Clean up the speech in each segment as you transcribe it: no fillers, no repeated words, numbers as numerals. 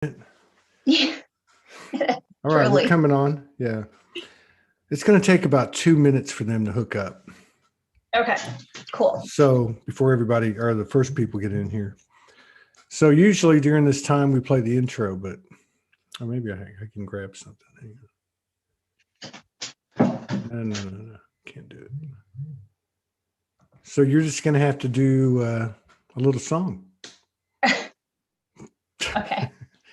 Yeah, All right, we're truly. coming on. Yeah. It's going to take about 2 minutes for them to hook up. Okay, cool. So before everybody or the first people get in here. So usually during this time we play the intro, but or maybe I can grab something. No. Can't do it. So you're just going to have to do a little song. Okay.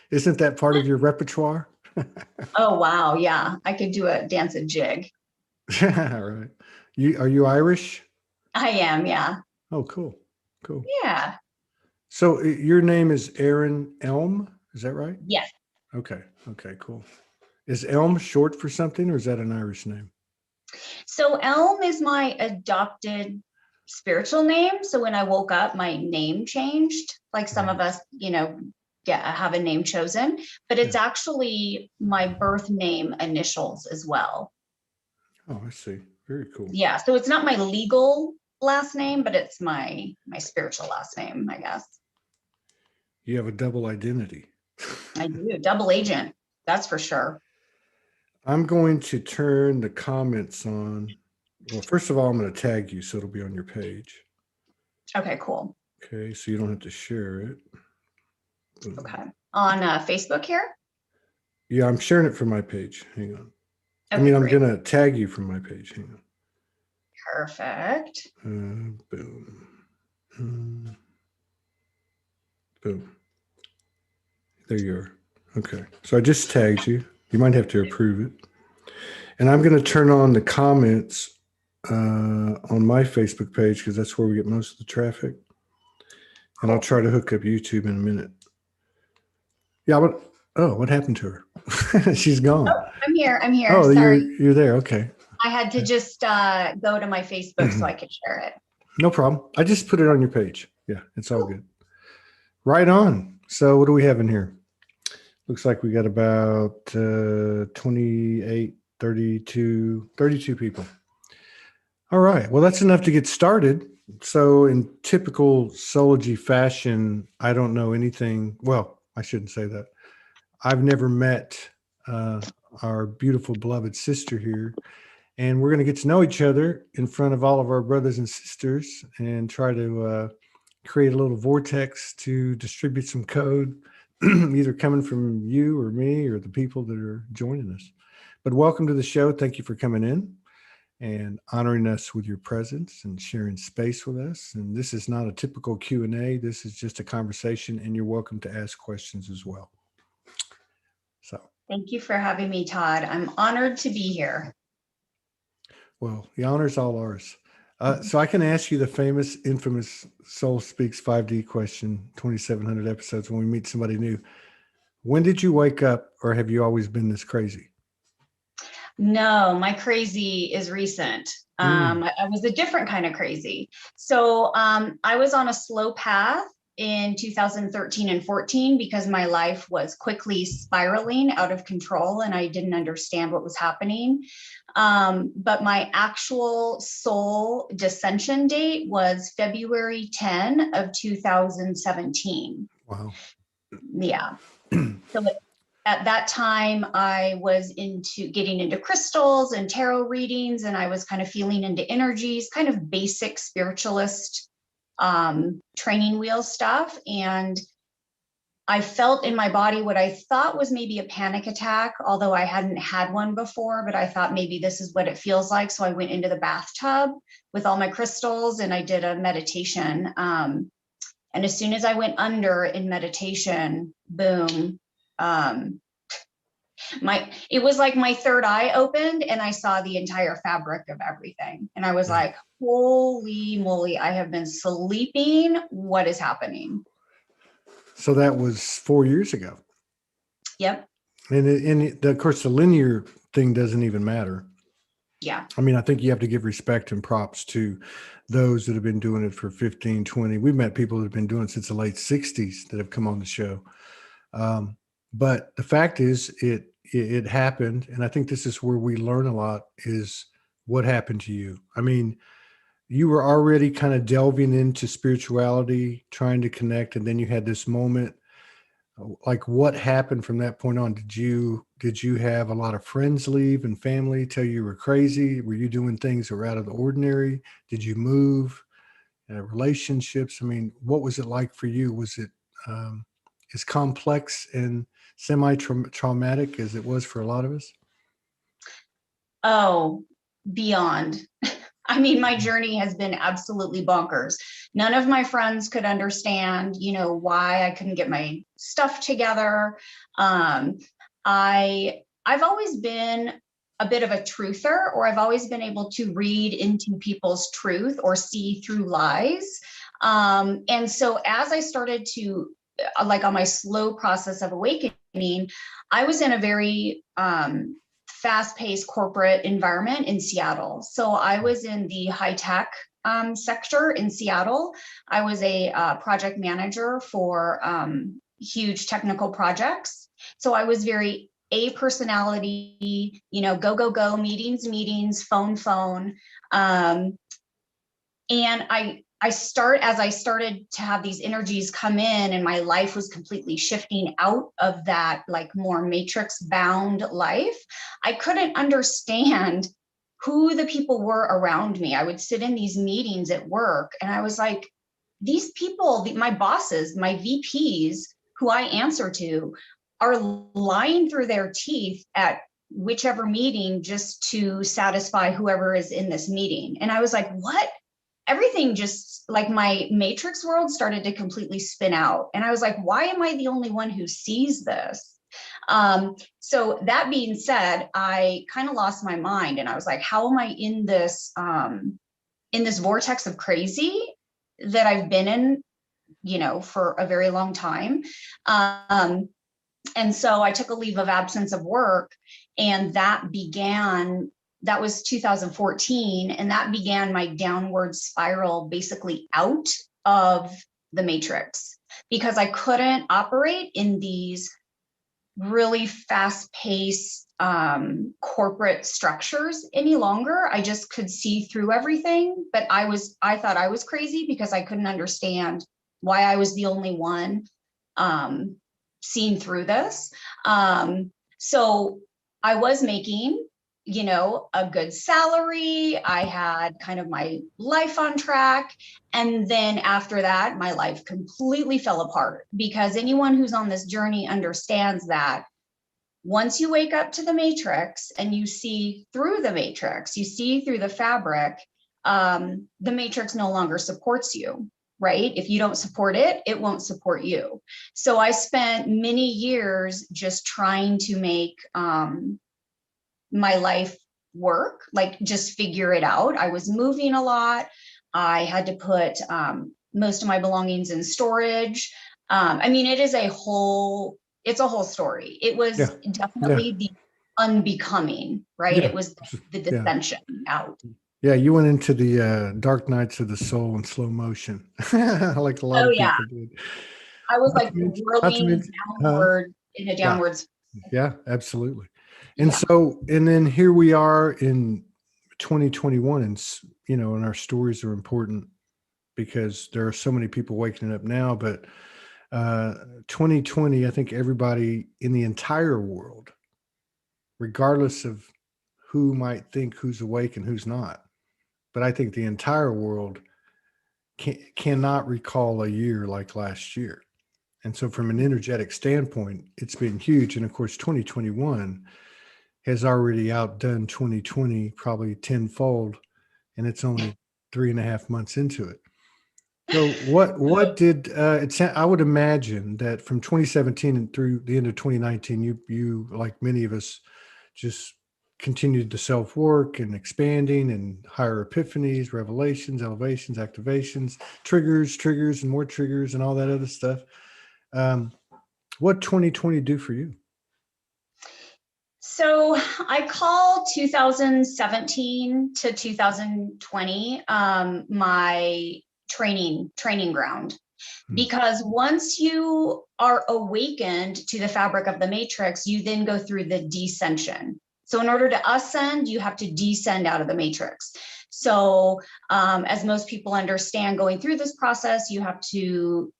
Isn't that part of your repertoire? Oh, wow. Yeah, I could do a dance and jig. All right. Are you Irish? I am. Yeah. Oh, cool. Cool. Yeah. So your name is Erin Elm, is that right? Yes. Okay. Okay, cool. Is Elm short for something or is that an Irish name? So Elm is my adopted spiritual name. So when I woke up, my name changed. Like some of us, have a name chosen, but it's Yeah. actually my birth name initials as well. Oh, I see. Very cool. Yeah. So it's not my legal last name, but it's my spiritual last name, I guess. You have a double identity. I do. Double agent. That's for sure. I'm going to turn the comments on. Well, first of all, I'm going to tag you so it'll be on your page. Okay, cool. Okay, so you don't have to share it. Boom. Okay. On Facebook here? Yeah, I'm sharing it from my page. Hang on. Okay, I'm great. going to tag you from my page. Hang on. Perfect. Boom. Boom. There you are. Okay. So I just tagged you. You might have to approve it. And I'm going to turn on the comments on my Facebook page because that's where we get most of the traffic. And I'll try to hook up YouTube in a minute. Yeah, but what happened to her? She's gone. Oh, I'm here. I'm here. Oh, Sorry. you're there. Okay. I had to just go to my Facebook so I could share it. No problem. I just put it on your page. Yeah, it's all Cool. good. Right on. So what do we have in here? Looks like we got about 28, 32 people. All right. Well, that's enough to get started. So in typical Soulogy fashion, I don't know anything. Well, I shouldn't say that. I've never met our beautiful beloved sister here. And we're going to get to know each other in front of all of our brothers and sisters and try to create a little vortex to distribute some code, either coming from you or me or the people that are joining us. But welcome to the show. Thank you for coming in and honoring us with your presence and sharing space with us. And this is not a typical Q&A. This is just a conversation, and you're welcome to ask questions as well. So, thank you for having me, Todd. I'm honored to be here. Well, the honor's all ours. So I can ask you the famous, infamous Soul Speaks 5D question, 2,700 episodes when we meet somebody new. When did you wake up, or have you always been this crazy? No, my crazy is recent. I was a different kind of crazy. So I was on a slow path in 2013 and 14 because my life was quickly spiraling out of control and I didn't understand what was happening. But my actual soul dissension date was February 10 of 2017. Wow. Yeah. So at that time, I was getting into crystals and tarot readings, and I was kind of feeling into energies, kind of basic spiritualist training wheel stuff. And I felt in my body what I thought was maybe a panic attack, although I hadn't had one before, but I thought maybe this is what it feels like. So I went into the bathtub with all my crystals and I did a meditation. And as soon as I went under in meditation, boom, it was like my third eye opened and I saw the entire fabric of everything. And I was like, holy moly, I have been sleeping. What is happening? So that was 4 years ago. Yep. And of course, the linear thing doesn't even matter. Yeah. I mean, I think you have to give respect and props to those that have been doing it for 15, 20. We've met people that have been doing it since the late 60s that have come on the show. But the fact is, it happened. And I think this is where we learn a lot is what happened to you. I mean, you were already kind of delving into spirituality, trying to connect. And then you had this moment. like what happened from that point on? Did you have a lot of friends leave and family tell you were crazy? Were you doing things that were out of the ordinary? Did you move? Relationships? I mean, what was it like for you? Was it as complex and semi-traumatic as it was for a lot of us? Oh, beyond. I mean, my journey has been absolutely bonkers. None of my friends could understand, why I couldn't get my stuff together. I've always been a bit of a truther, or I've always been able to read into people's truth or see through lies. And so as I started to, like on my slow process of awakening, I was in a very fast-paced corporate environment in Seattle. So I was in the high-tech sector in Seattle. I was a project manager for huge technical projects. So I was very A personality, go, go, go, meetings, phone. And as I started to have these energies come in and my life was completely shifting out of that like more matrix bound life, I couldn't understand who the people were around me. I would sit in these meetings at work and I was like, these people, my bosses, my VPs who I answer to are lying through their teeth at whichever meeting just to satisfy whoever is in this meeting. And I was like, what? Everything just like my matrix world started to completely spin out. And I was like, why am I the only one who sees this? So that being said, I kind of lost my mind and I was like, how am I in this vortex of crazy that I've been in, for a very long time. And so I took a leave of absence of work, and that was 2014, and that began my downward spiral basically out of the matrix because I couldn't operate in these really fast-paced corporate structures any longer. I just could see through everything, but I thought I was crazy because I couldn't understand why I was the only one seeing through this. So I was making a good salary. I had kind of my life on track. And then after that, my life completely fell apart because anyone who's on this journey understands that once you wake up to the matrix and you see through the matrix, you see through the fabric, the matrix no longer supports you, right? If you don't support it, it won't support you. So I spent many years just trying to make my life work, like just figure it out. I was moving a lot. I had to put most of my belongings in storage. I mean, it's a whole story. It was definitely the unbecoming, right? It was the descension out. Yeah, you went into the dark nights of the soul in slow motion, like a lot of people did. I was like whirling downward in a downwards. Yeah, absolutely. And so, and then here we are in 2021, and and our stories are important because there are so many people waking up now. But 2020, I think everybody in the entire world, regardless of who might think who's awake and who's not, but I think the entire world cannot recall a year like last year. And so from an energetic standpoint, it's been huge. And of course, 2021 has already outdone 2020 probably tenfold, and it's only 3.5 months into it. So what did I would imagine that from 2017 and through the end of 2019, you like many of us just continued the self-work and expanding and higher epiphanies, revelations, elevations, activations, triggers and more triggers and all that other stuff. What 2020 do for you? So I call 2017 to 2020 my training ground, because once you are awakened to the fabric of the matrix, you then go through the descension. So in order to ascend, you have to descend out of the matrix. So as most people understand, going through this process, you have to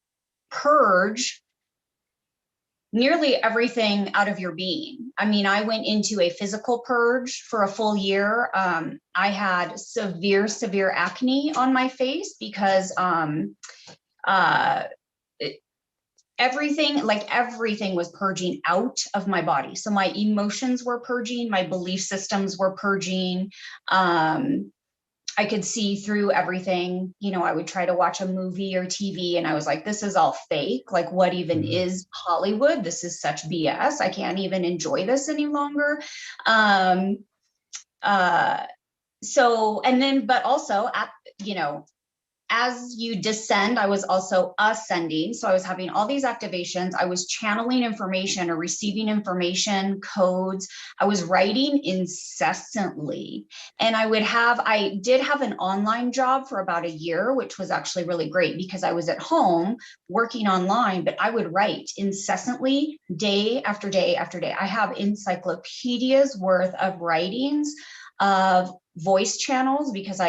purge nearly everything out of your being. I mean, I went into a physical purge for a full year. I had severe acne on my face because everything was purging out of my body. So my emotions were purging, my belief systems were purging. I could see through everything. You know, I would try to watch a movie or TV and I was like, this is all fake. Like, what even is Hollywood? This is such BS. I can't even enjoy this any longer. But also as you descend, I was also ascending. So I was having all these activations. I was channeling information or receiving information, codes. I was writing incessantly. And I did have an online job for about a year, which was actually really great because I was at home working online, but I would write incessantly day after day after day. I have encyclopedias worth of writings of voice channels because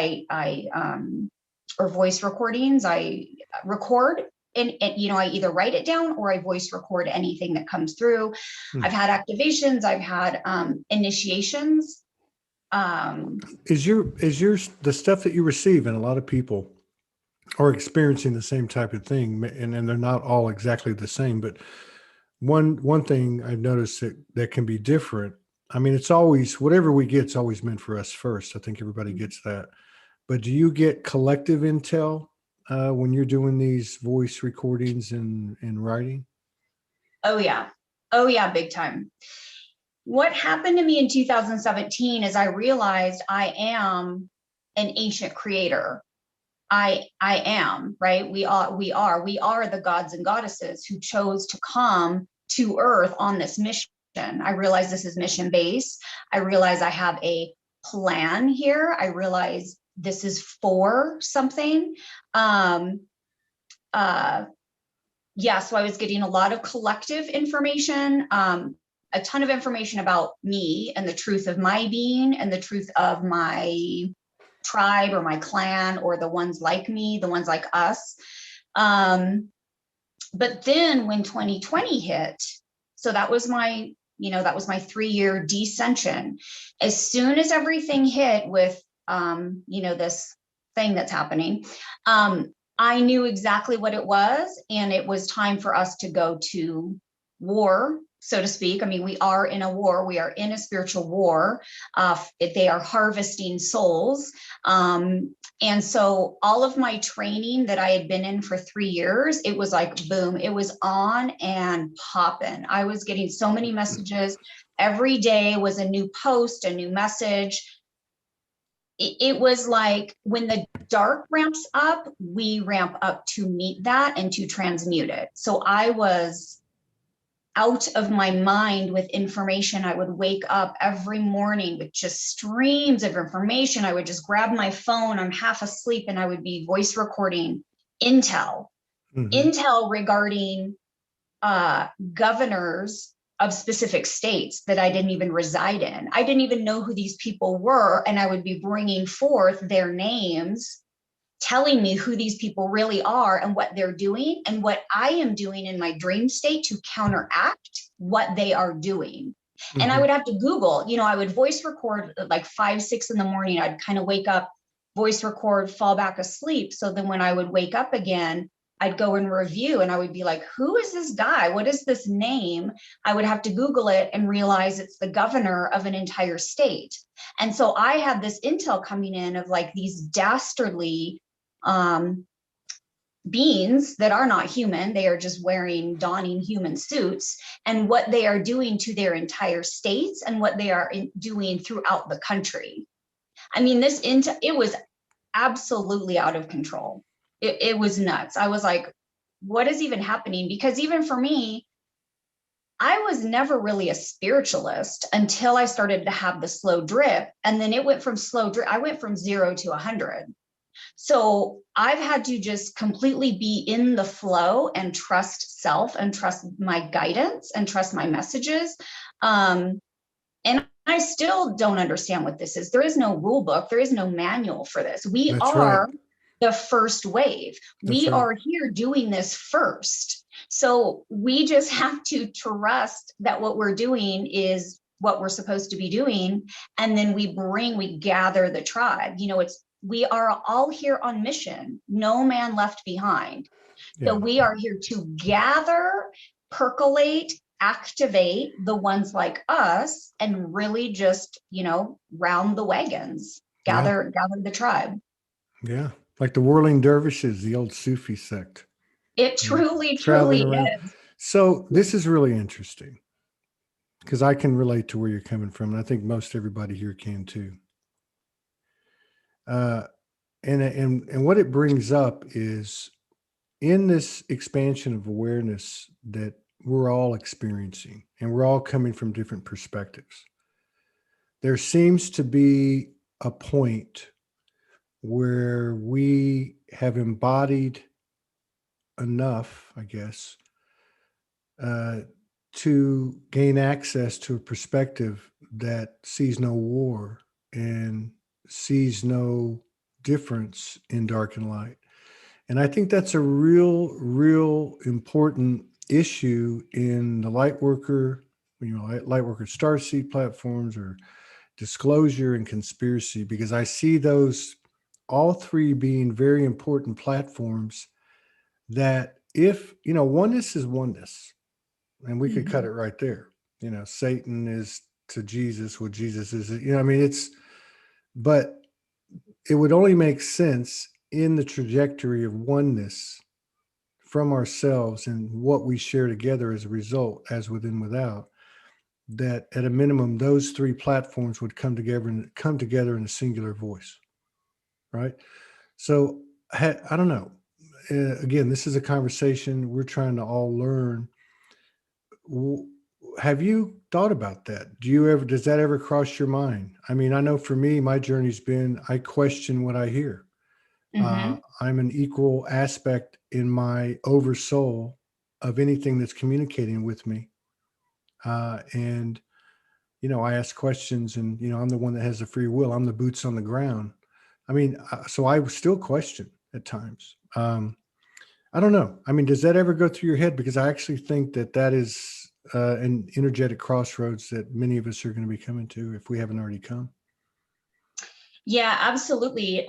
or voice recordings. I record and I either write it down or I voice record anything that comes through. I've had activations, I've had initiations. Is the stuff that you receive, and a lot of people are experiencing the same type of thing, and they're not all exactly the same, but one thing I've noticed that can be different. I mean, it's always, whatever we get, it's always meant for us first. I think everybody gets that. But do you get collective intel when you're doing these voice recordings and writing? Oh yeah, big time. What happened to me in 2017 is I realized I am an ancient creator. I am, right? We are the gods and goddesses who chose to come to Earth on this mission. I realize this is mission based. I realize I have a plan here. I realize this is for something. So I was getting a lot of collective information, a ton of information about me and the truth of my being and the truth of my tribe or my clan or the ones like me, the ones like us. But then when 2020 hit, so that was my 3-year descension. As soon as everything hit with this thing that's happening, I knew exactly what it was, and it was time for us to go to war, so to speak. I mean, we are in a war. We are in a spiritual war. They are harvesting souls. And so all of my training that I had been in for 3 years, it was like, boom, it was on and popping. I was getting so many messages. Every day was a new post, a new message. It was like when the dark ramps up, we ramp up to meet that and to transmute it. So I was out of my mind with information. I would wake up every morning with just streams of information. I would just grab my phone, I'm half asleep, and I would be voice recording intel regarding governors of specific states that I didn't even reside in. I didn't even know who these people were. And I would be bringing forth their names, telling me who these people really are and what they're doing and what I am doing in my dream state to counteract what they are doing. And I would have to Google, I would voice record at like 5, 6 in the morning. I'd kind of wake up, voice record, fall back asleep. So then when I would wake up again, I'd go and review and I would be like, who is this guy? What is this name? I would have to Google it and realize it's the governor of an entire state. And so I had this intel coming in of like these dastardly beings that are not human. They are just donning human suits, and what they are doing to their entire states and what they are doing throughout the country. I mean, it was absolutely out of control. It was nuts. I was like, what is even happening? Because even for me, I was never really a spiritualist until I started to have the slow drip. And then it went from slow drip. I went from 0 to 100. So I've had to just completely be in the flow and trust self and trust my guidance and trust my messages. And I still don't understand what this is. There is no rule book. There is no manual for this. That's right. The first wave. We are here doing this first. So we just have to trust that what we're doing is what we're supposed to be doing. And then we gather the tribe. You know, we are all here on mission, no man left behind. So we are here to gather, percolate, activate the ones like us, and really just, you know, round the wagons, gather the tribe. Yeah. Like the whirling dervishes, the old Sufi sect. It truly, Traveling truly around. is. So this is really interesting because I can relate to where you're coming from. And I think most everybody here can too. And what it brings up is in this expansion of awareness that we're all experiencing, and we're all coming from different perspectives, there seems to be a point where we have embodied enough, I guess, to gain access to a perspective that sees no war and sees no difference in dark and light. And I think that's a real important issue in the Lightworker, Lightworker Starseed platforms, or disclosure and conspiracy, because I see those all three being very important platforms that if, oneness is oneness, and we could cut it right there. Satan is to Jesus what Jesus is, but it would only make sense in the trajectory of oneness from ourselves and what we share together as a result, as within, without, that at a minimum, those three platforms would come together in a singular voice. Right. So I don't know. Again, this is a conversation we're trying to all learn. Have you thought about that? Does that ever cross your mind? I mean, I know for me, my journey's been, I question what I hear. I'm an equal aspect in my oversoul of anything that's communicating with me. And, I ask questions, and, I'm the one that has the free will. I'm the boots on the ground. I mean, so I still question at times. I don't know. I mean, does that ever go through your head? Because I actually think that is an energetic crossroads that many of us are going to be coming to if we haven't already come. Yeah, absolutely.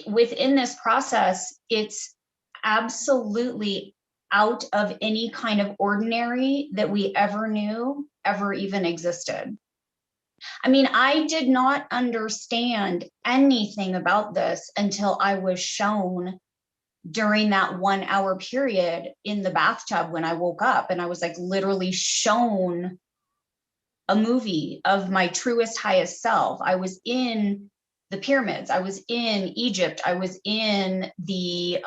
Within this process, it's absolutely out of any kind of ordinary that we ever knew ever even existed. I mean, I did not understand anything about this until I was shown during that 1 hour period in the bathtub when I woke up, and I was like literally shown a movie of my truest, highest self. I was in the pyramids. I was in Egypt. I was in the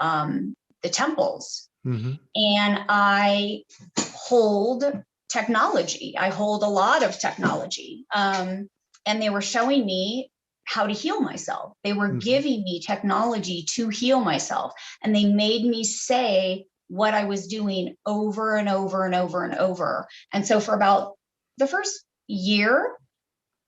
temples, and I hold technology. I hold a lot of technology, and they were showing me how to heal myself. They were giving me technology to heal myself, and they made me say what I was doing over and over and over and over. And so for about the first year,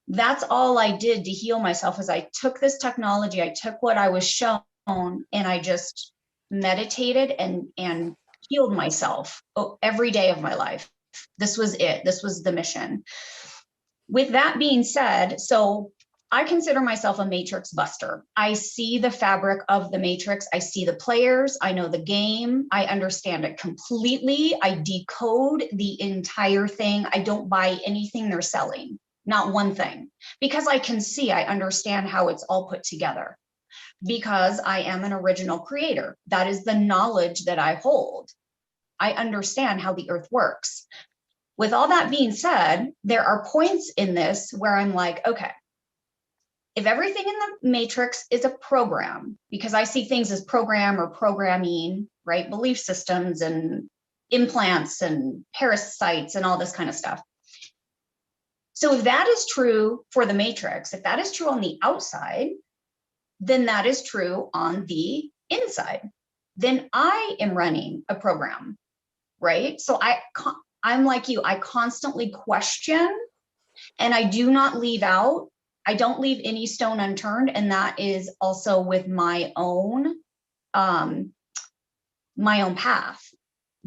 that's all I did to heal myself. Is I took this technology, I took what I was shown, and I just meditated and healed myself every day of my life. This was it. This was the mission. With that being said, so I consider myself a matrix buster. I see the fabric of the matrix. I see the players. I know the game. I understand it completely. I decode the entire thing. I don't buy anything they're selling, not one thing, because I can see, I understand how it's all put together, because I am an original creator. That is the knowledge that I hold. I understand how the earth works. With all that being said, there are points in this where I'm like, okay, if everything in the matrix is a program, because I see things as program or programming, right? Belief systems and implants and parasites and all this kind of stuff. So if that is true for the matrix, if that is true on the outside, then that is true on the inside. Then I am running a program, right? So I'm like you, I constantly question, and I do not leave out. I don't leave any stone unturned. And that is also with my own path,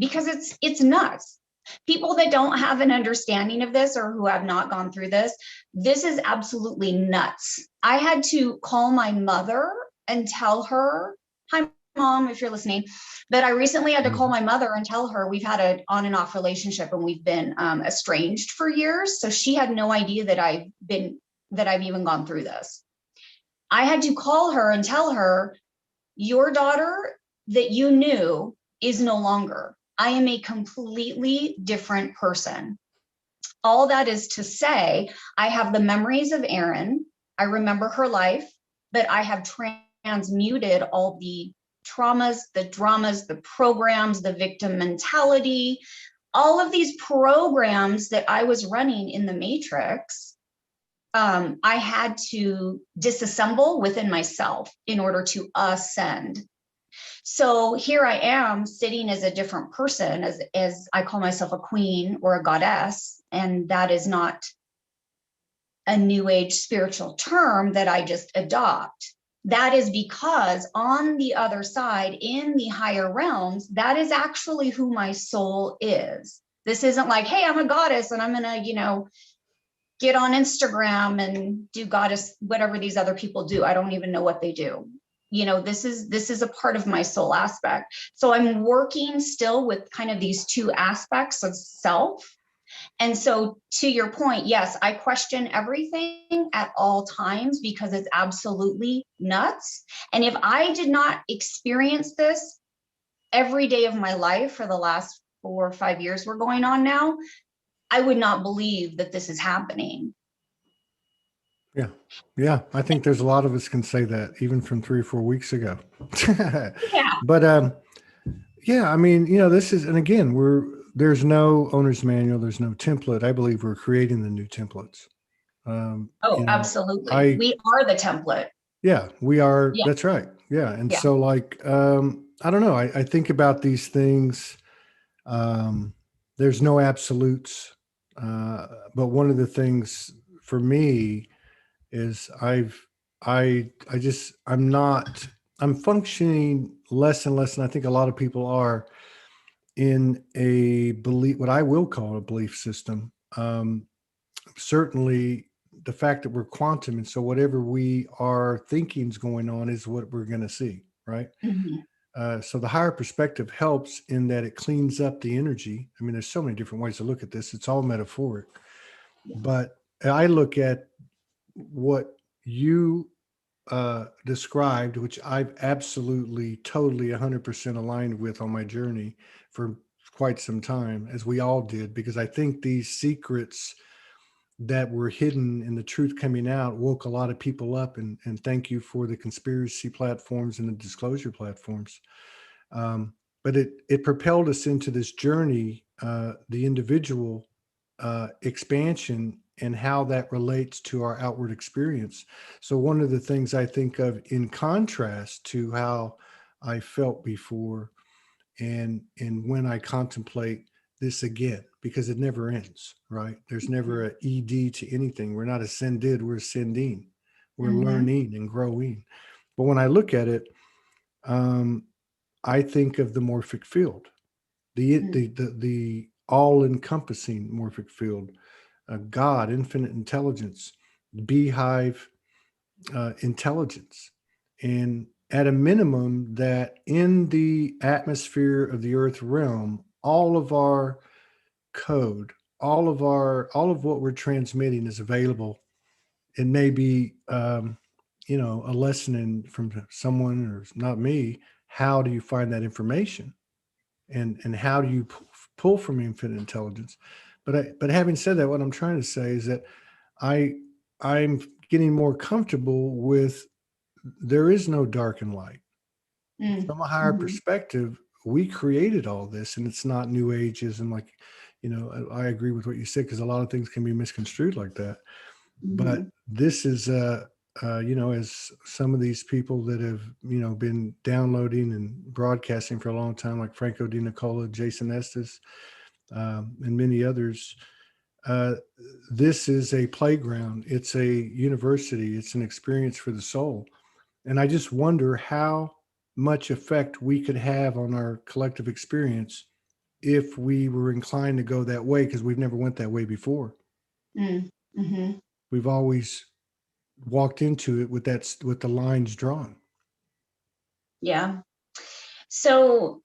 because it's nuts. People that don't have an understanding of this or who have not gone through this is absolutely nuts. I had to call my mother and tell her, hi, Mom, if you're listening, but I recently had to call my mother and tell her we've had an on and off relationship and we've been estranged for years. So she had no idea that I've even gone through this. I had to call her and tell her, your daughter that you knew is no longer. I am a completely different person. All that is to say, I have the memories of Erin. I remember her life, but I have transmuted all the traumas, the dramas, the programs, the victim mentality, all of these programs that I was running in the matrix. I had to disassemble within myself in order to ascend. So here I am sitting as a different person, as I call myself a queen or a goddess, and that is not a new age spiritual term that I just adopt. That is because on the other side, in the higher realms, that is actually who my soul is. This isn't like, hey, I'm a goddess and I'm gonna, get on Instagram and do goddess, whatever these other people do. I don't even know what they do. This is a part of my soul aspect. So I'm working still with kind of these two aspects of self. And so to your point, yes, I question everything at all times because it's absolutely nuts. And if I did not experience this every day of my life for the last 4 or 5 years we're going on now, I would not believe that this is happening. Yeah. Yeah. I think there's a lot of us can say that even from 3 or 4 weeks ago. Yeah. But yeah, I mean, this is, and again, there's no owner's manual. There's no template. I believe we're creating the new templates. Absolutely. We are the template. Yeah, we are. Yeah. That's right. Yeah. And Yeah. so I don't know. I think about these things. There's no absolutes. But one of the things for me is I'm functioning less and less. And I think a lot of people are in a belief, what I will call a belief system. Certainly the fact that we're quantum. And so whatever we are thinking is going on is what we're going to see. Right. Mm-hmm. So the higher perspective helps in that it cleans up the energy. I mean, there's so many different ways to look at this. It's all metaphoric, but I look at what you described, which I've absolutely, totally 100% aligned with on my journey for quite some time, as we all did, because I think these secrets that were hidden and the truth coming out woke a lot of people up. And thank you for the conspiracy platforms and the disclosure platforms. But it propelled us into this journey, the individual expansion and how that relates to our outward experience. So one of the things I think of in contrast to how I felt before and when I contemplate this again, because it never ends, right? There's never an ED to anything. We're not ascended, we're ascending. We're learning and growing. But when I look at it, I think of the morphic field, the all-encompassing morphic field, God, infinite intelligence, beehive intelligence. And at a minimum, that in the atmosphere of the earth realm, all of our code, all of what we're transmitting is available. It may be, a lesson from someone or not me. How do you find that information? And how do you pull from infinite intelligence? But having said that, what I'm trying to say is that I'm getting more comfortable with there is no dark and light. From a higher perspective, we created all this, and it's not new ageism. Like, I agree with what you said, because a lot of things can be misconstrued like that. But this is, as some of these people that have, been downloading and broadcasting for a long time, like Franco Di Nicola, Jason Estes, and many others, this is a playground. It's a university. It's an experience for the soul. And I just wonder how much effect we could have on our collective experience if we were inclined to go that way, because we've never went that way before. Mm-hmm. We've always walked into it with the lines drawn. Yeah. So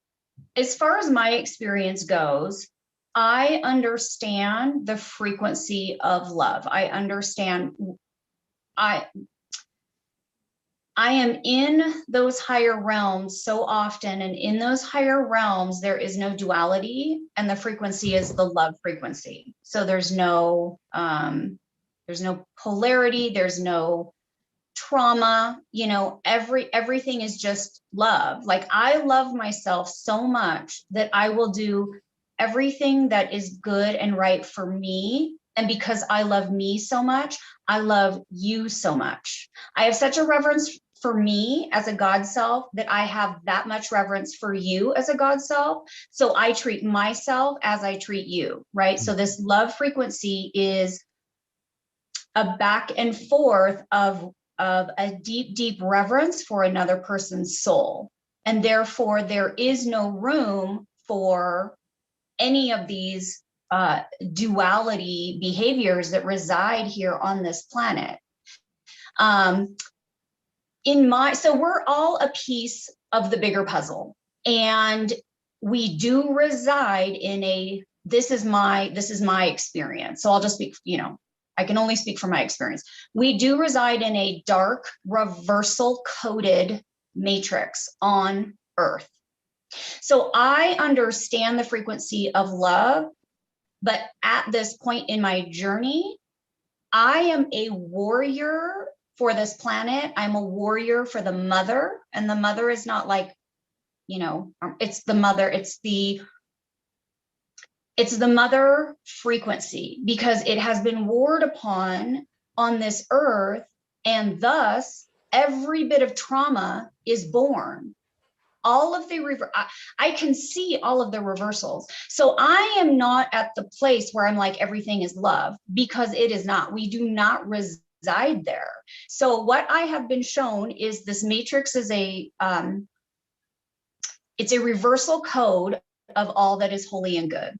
as far as my experience goes, I understand the frequency of love. I understand I am in those higher realms so often, and in those higher realms, there is no duality, and the frequency is the love frequency. So there's no polarity, there's no trauma, everything is just love. Like, I love myself so much that I will do everything that is good and right for me. And because I love me so much, I love you so much. I have such a reverence for me as a God self that I have that much reverence for you as a God self. So I treat myself as I treat you, right? So this love frequency is a back and forth of a deep, deep reverence for another person's soul. And therefore, there is no room for any of these duality behaviors that reside here on this planet. So we're all a piece of the bigger puzzle, and we do reside in this is my experience. So I'll just speak, I can only speak from my experience. We do reside in a dark, reversal coded matrix on Earth. So I understand the frequency of love, but at this point in my journey, I am a warrior for this planet. I'm a warrior for the mother, and the mother is not like, it's the mother, it's the mother frequency, because it has been warred upon on this earth, and thus every bit of trauma is born. All of the I can see all of the reversals. So I am not at the place where I'm like, everything is love, because it is not. We do not reside there. So what I have been shown is this matrix is it's a reversal code of all that is holy and good.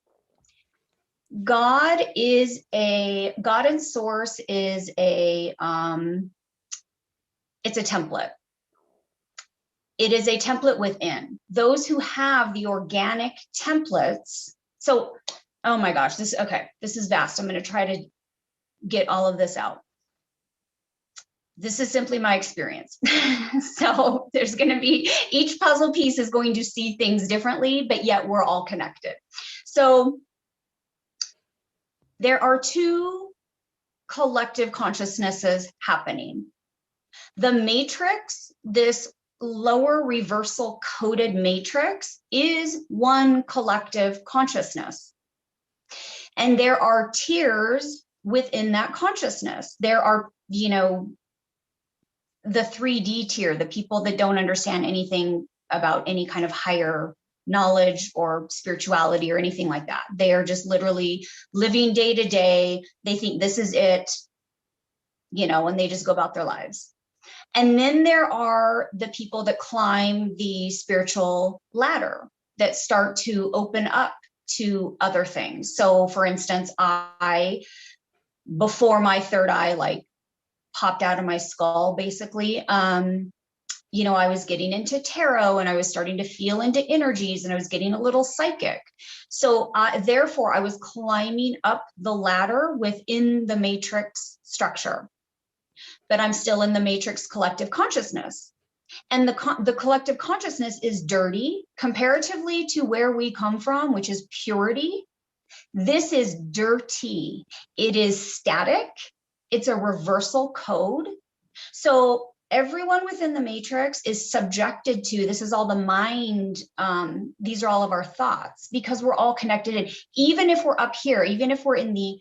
God and source is it's a template. It is a template within. Those who have the organic templates. So, oh my gosh, this is vast. I'm going to try to get all of this out. This is simply my experience. So there's going to be, each puzzle piece is going to see things differently, but yet we're all connected. So there are two collective consciousnesses happening. The matrix, this lower reversal coded matrix, is one collective consciousness. And there are tiers within that consciousness. There are, the 3D tier, the people that don't understand anything about any kind of higher knowledge or spirituality or anything like that. They are just literally living day to day. They think this is it, and they just go about their lives. And then there are the people that climb the spiritual ladder, that start to open up to other things. So for instance, before my third eye popped out of my skull, basically, I was getting into tarot, and I was starting to feel into energies, and I was getting a little psychic. So therefore I was climbing up the ladder within the matrix structure, but I'm still in the matrix collective consciousness. And the collective consciousness is dirty comparatively to where we come from, which is purity. This is dirty. It is static. It's a reversal code. So everyone within the matrix is subjected to, this is all the mind, these are all of our thoughts, because we're all connected. And even if we're up here, even if we're in the,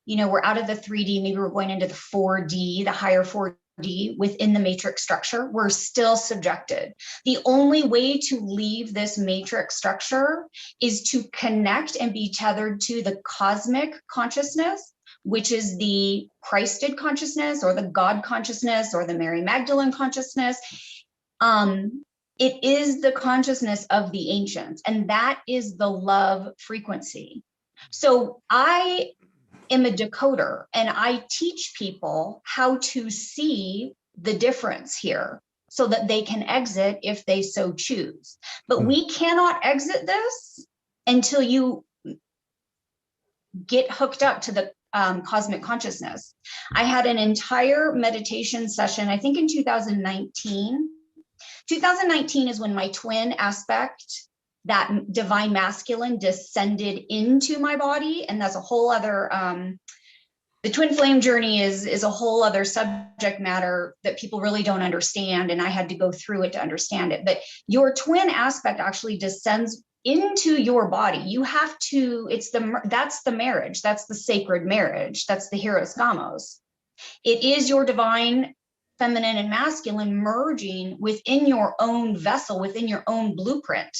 we're out of the 3D, maybe we're going into the 4D, the higher 4D within the matrix structure, we're still subjected. The only way to leave this matrix structure is to connect and be tethered to the cosmic consciousness, which is the Christed consciousness, or the God consciousness, or the Mary Magdalene consciousness. It is the consciousness of the ancients, and that is the love frequency. So I am a decoder, and I teach people how to see the difference here so that they can exit if they so choose. But we cannot exit this until you get hooked up to the cosmic consciousness. I had an entire meditation session, I think in 2019. 2019 is when my twin aspect, that divine masculine, descended into my body. And that's a whole other, the twin flame journey is a whole other subject matter that people really don't understand. And I had to go through it to understand it. But your twin aspect actually descends into your body. You have to, that's the marriage. That's the sacred marriage. That's the Hieros Gamos. It is your divine feminine and masculine merging within your own vessel, within your own blueprint.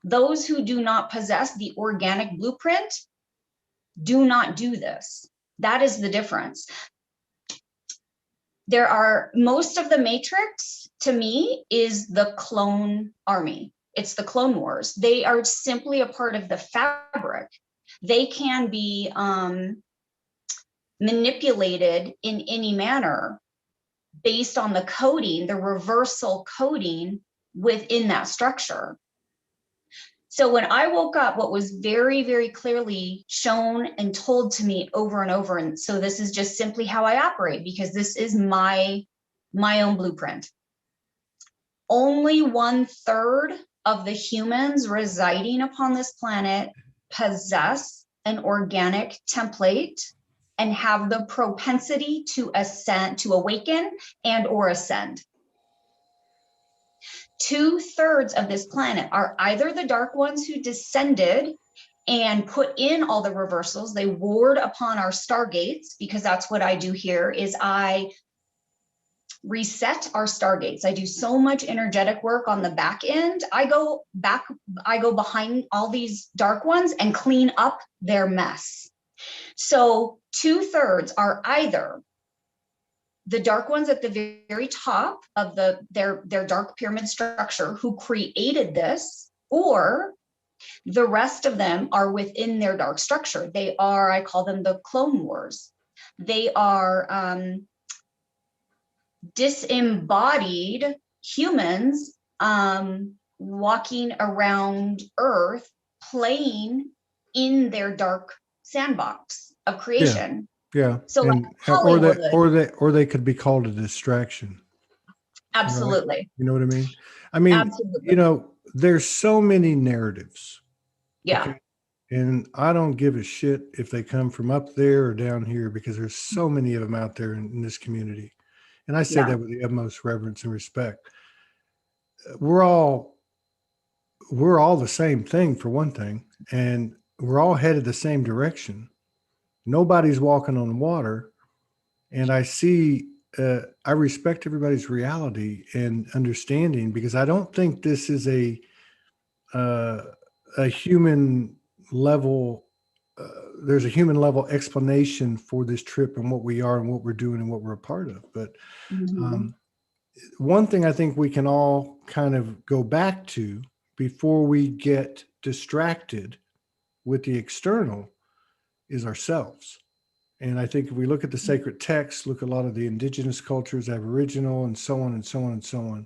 Those who do not possess the organic blueprint do not do this. That is the difference. There are, most of the matrix to me is the clone army. It's the clone wars. They are simply a part of the fabric. They can be manipulated in any manner based on the coding, the reversal coding within that structure. So when I woke up, what was very, very clearly shown and told to me over and over, and so this is just simply how I operate, because this is my own blueprint. Only 1/3 of the humans residing upon this planet possess an organic template and have the propensity to ascend, to awaken and or ascend. 2/3 of this planet are either the dark ones who descended and put in all the reversals. They ward upon our stargates, because that's what I do here, is I reset our stargates. I do so much energetic work on the back end. I go behind all these dark ones and clean up their mess. So 2/3 are either the dark ones at the very top of their dark pyramid structure who created this, or the rest of them are within their dark structure. They are, I call them the clone wars. They are disembodied humans walking around Earth, playing in their dark sandbox of creation. Yeah. So like And Hollywood. or they could be called a distraction. Absolutely. Right? You know what I mean? I mean, Absolutely. you know, there's so many narratives. Yeah. Okay? And I don't give a shit if they come from up there or down here, because there's so many of them out there in this community. And I say that with the utmost reverence and respect. We're all the same thing, for one thing, and we're all headed the same direction. Nobody's walking on water. And I respect everybody's reality and understanding, because I don't think this is a human level. There's a human level explanation for this trip and what we are and what we're doing and what we're a part of. But one thing I think we can all kind of go back to before we get distracted with the external is ourselves. And I think if we look at the sacred texts, look at a lot of the indigenous cultures, Aboriginal, and so on and so on and so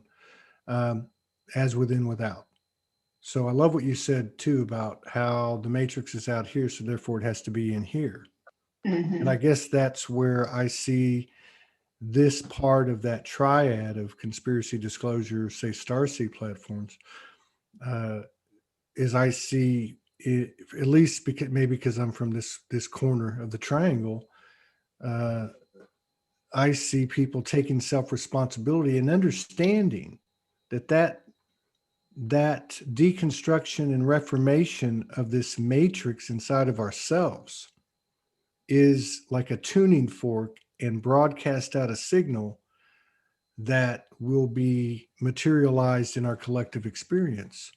on, as within, without. So I love what you said too about how the matrix is out here, so therefore it has to be in here. And I guess that's where I see this part of that triad of conspiracy, disclosure, say starseed platforms, is I see it, at least because I'm from this corner of the triangle. I see people taking self-responsibility and understanding that deconstruction and reformation of this matrix inside of ourselves is like a tuning fork, and broadcast out a signal that will be materialized in our collective experience.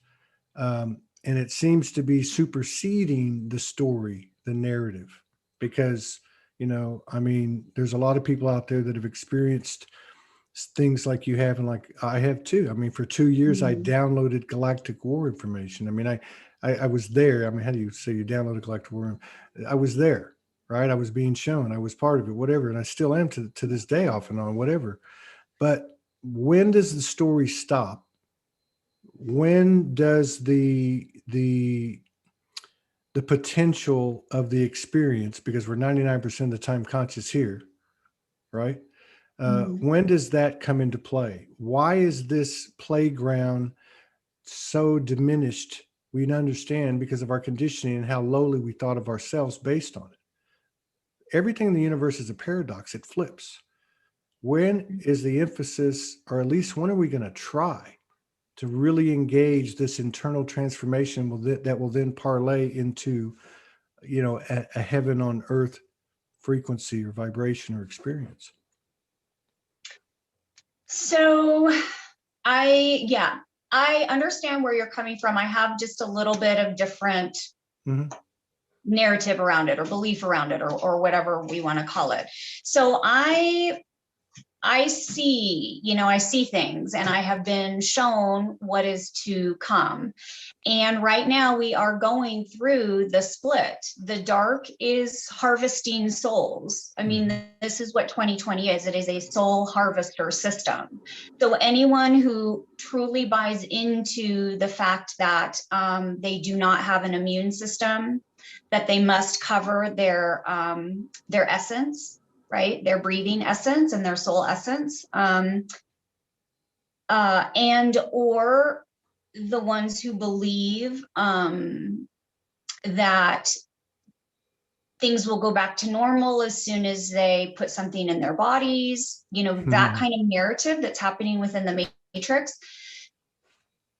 And it seems to be superseding the story, the narrative, because, I mean, there's a lot of people out there that have experienced things like you have and like I have too. I mean, for 2 years, I Mhm. downloaded Galactic War information. I mean, I was there. I mean, how do you say you downloaded Galactic War? I was there, right? I was being shown. I was part of it, whatever. And I still am to this day, off and on, whatever. But when does the story stop? When does the potential of the experience, because we're 99% of the time conscious here, right? Mhm. When does that come into play? Why is this playground so diminished? We understand because of our conditioning and how lowly we thought of ourselves based on it. Everything in the universe is a paradox. It flips. When is the emphasis, or at least when are we going to try to really engage this internal transformation that will then parlay into, a heaven on earth frequency or vibration or experience? So yeah, I understand where you're coming from. I have just a little bit of different Mm-hmm. narrative around it or belief around it or whatever we want to call it. So I see, I see things and I have been shown what is to come. And right now we are going through the split. The dark is harvesting souls. I mean, this is what 2020 is. It is a soul harvester system. So anyone who truly buys into the fact that they do not have an immune system, that they must cover their essence, right? Their breathing essence and their soul essence, and or the ones who believe that things will go back to normal as soon as they put something in their bodies, that kind of narrative that's happening within the matrix.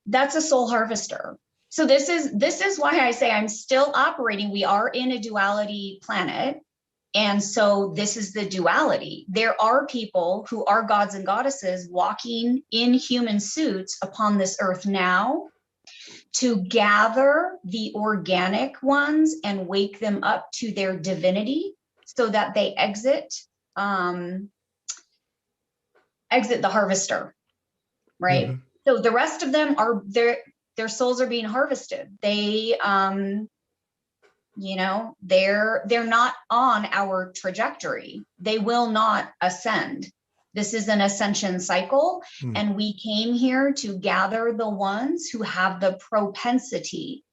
That's a soul harvester. So this is why I say I'm still operating. We are in a duality planet. And so this is the duality. There are people who are gods and goddesses walking in human suits upon this earth now to gather the organic ones and wake them up to their divinity so that they exit the harvester, right? Mm-hmm. So the rest of them are their souls are being harvested. They're not on our trajectory. They will not ascend. This is an ascension cycle, and we came here to gather the ones who have the propensity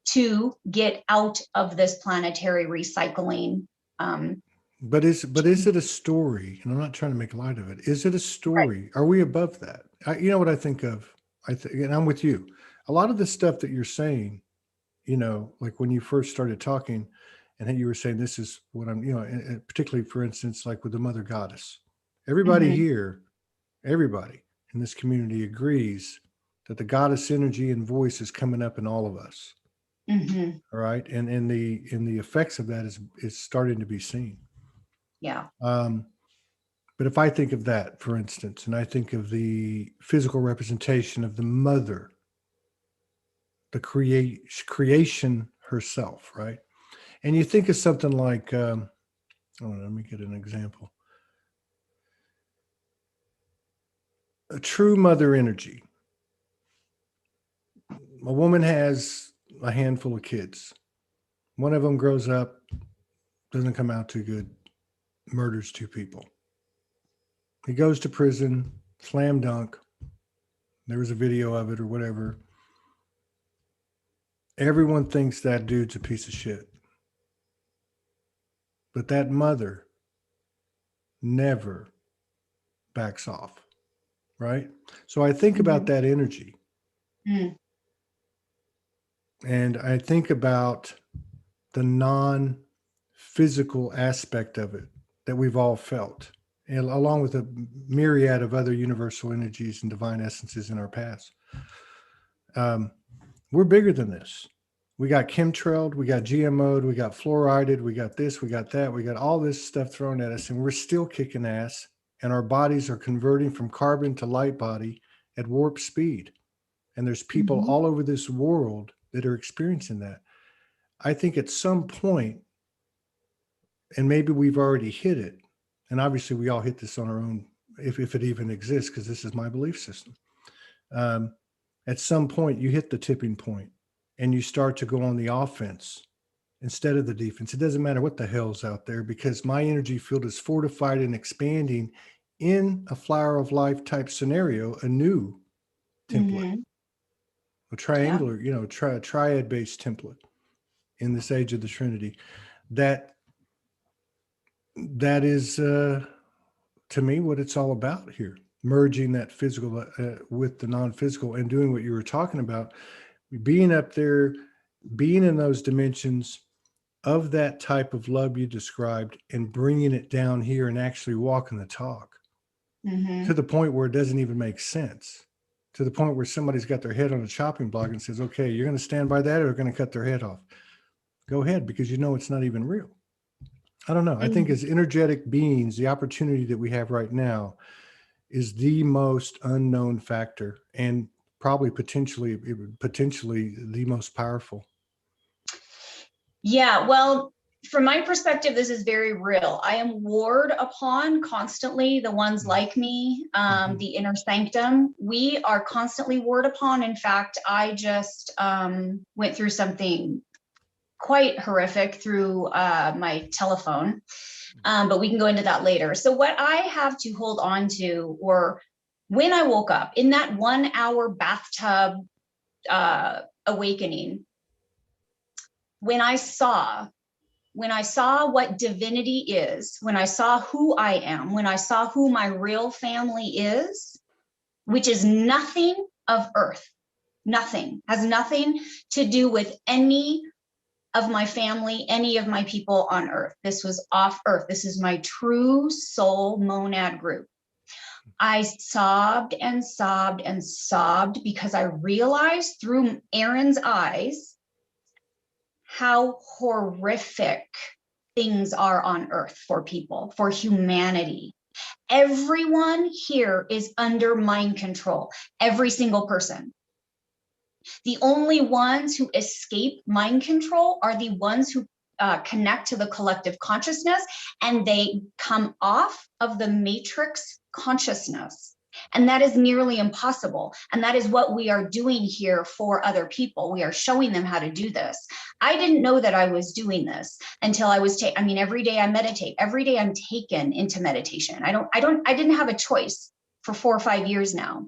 to get out of this planetary recycling. But is it a story? And I'm not trying to make light of it. Is it a Right. story? Are we above that? You know what I think of? And I'm with you. A lot of the stuff that you're saying, like when you first started talking, and then you were saying, this is what I'm, and particularly, for instance, like with the Mother Goddess. Everybody Mhm. here, everybody in this community agrees that the goddess energy and voice is coming up in all of us. Mhm. All right. And the effects of that is starting to be seen. Yeah. But if I think of that, for instance, and I think of the physical representation of the mother, the creation herself, right? And you think of something like, let me get an example. A true mother energy. A woman has a handful of kids. One of them grows up, doesn't come out too good, murders two people. He goes to prison, slam dunk. There was a video of it or whatever. Everyone thinks that dude's a piece of shit. But that mother never backs off, right? So I think about Mhm. that energy, Mm. and I think about the non-physical aspect of it that we've all felt, and along with a myriad of other universal energies and divine essences in our past. We're bigger than this. We got chemtrailed, we got GMO'd, we got fluorided, we got this, we got that, we got all this stuff thrown at us, and we're still kicking ass. And our bodies are converting from carbon to light body at warp speed. And there's people Mhm. all over this world that are experiencing that. I think at some point, and maybe we've already hit it, and obviously we all hit this on our own if it even exists, because this is my belief system. At some point, you hit the tipping point and you start to go on the offense instead of the defense. It doesn't matter what the hell's out there, because my energy field is fortified and expanding in a flower of life type scenario, a new template, a triangular, triad based template in this age of the Trinity. That is, to me, what it's all about here. Merging that physical with the non-physical, and doing what you were talking about, being up there, being in those dimensions of that type of love you described, and bringing it down here and actually walking the talk to the point where it doesn't even make sense, to the point where somebody's got their head on a chopping block and says, okay, you're going to stand by that, or going to cut their head off. Go ahead, because you know it's not even real. I don't know. I think as energetic beings, the opportunity that we have right now is the most unknown factor, and probably potentially the most powerful. Yeah, well, from my perspective, this is very real. I am warred upon constantly, the ones like me, the inner sanctum. We are constantly warred upon. In fact, I just went through something quite horrific through my telephone, but we can go into that later. So what I have to hold on to, or when I woke up in that 1 hour bathtub awakening, when I saw what divinity is, when I saw who I am, when I saw who my real family is, which is nothing of earth, nothing, has nothing to do with any of my family, any of my people on earth. This was off earth. This is my true soul monad group. I sobbed and sobbed and sobbed, because I realized through Erin's eyes how horrific things are on earth for people, for humanity. Everyone here is under mind control, every single person. The only ones who escape mind control are the ones who connect to the collective consciousness, and they come off of the matrix consciousness. And that is nearly impossible. And that is what we are doing here for other people. We are showing them how to do this. I didn't know that I was doing this until I was every day I meditate. Every day I'm taken into meditation. I didn't have a choice for 4 or 5 years now.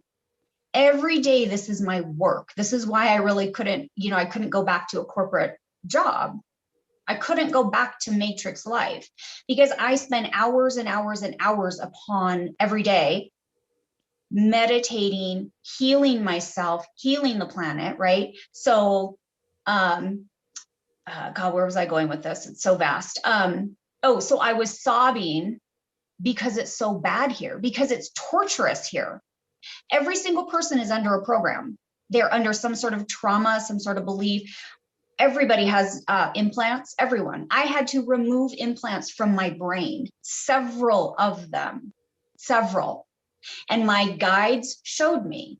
Every day, this is my work. This is why I really couldn't, I couldn't go back to a corporate job. I couldn't go back to matrix life, because I spend hours and hours and hours upon every day meditating, healing myself, healing the planet, right? So, God, where was I going with this? It's so vast. So I was sobbing because it's so bad here, because it's torturous here. Every single person is under a program. They're under some sort of trauma, some sort of belief. Everybody has implants, everyone. I had to remove implants from my brain, several of them, several. And my guides showed me.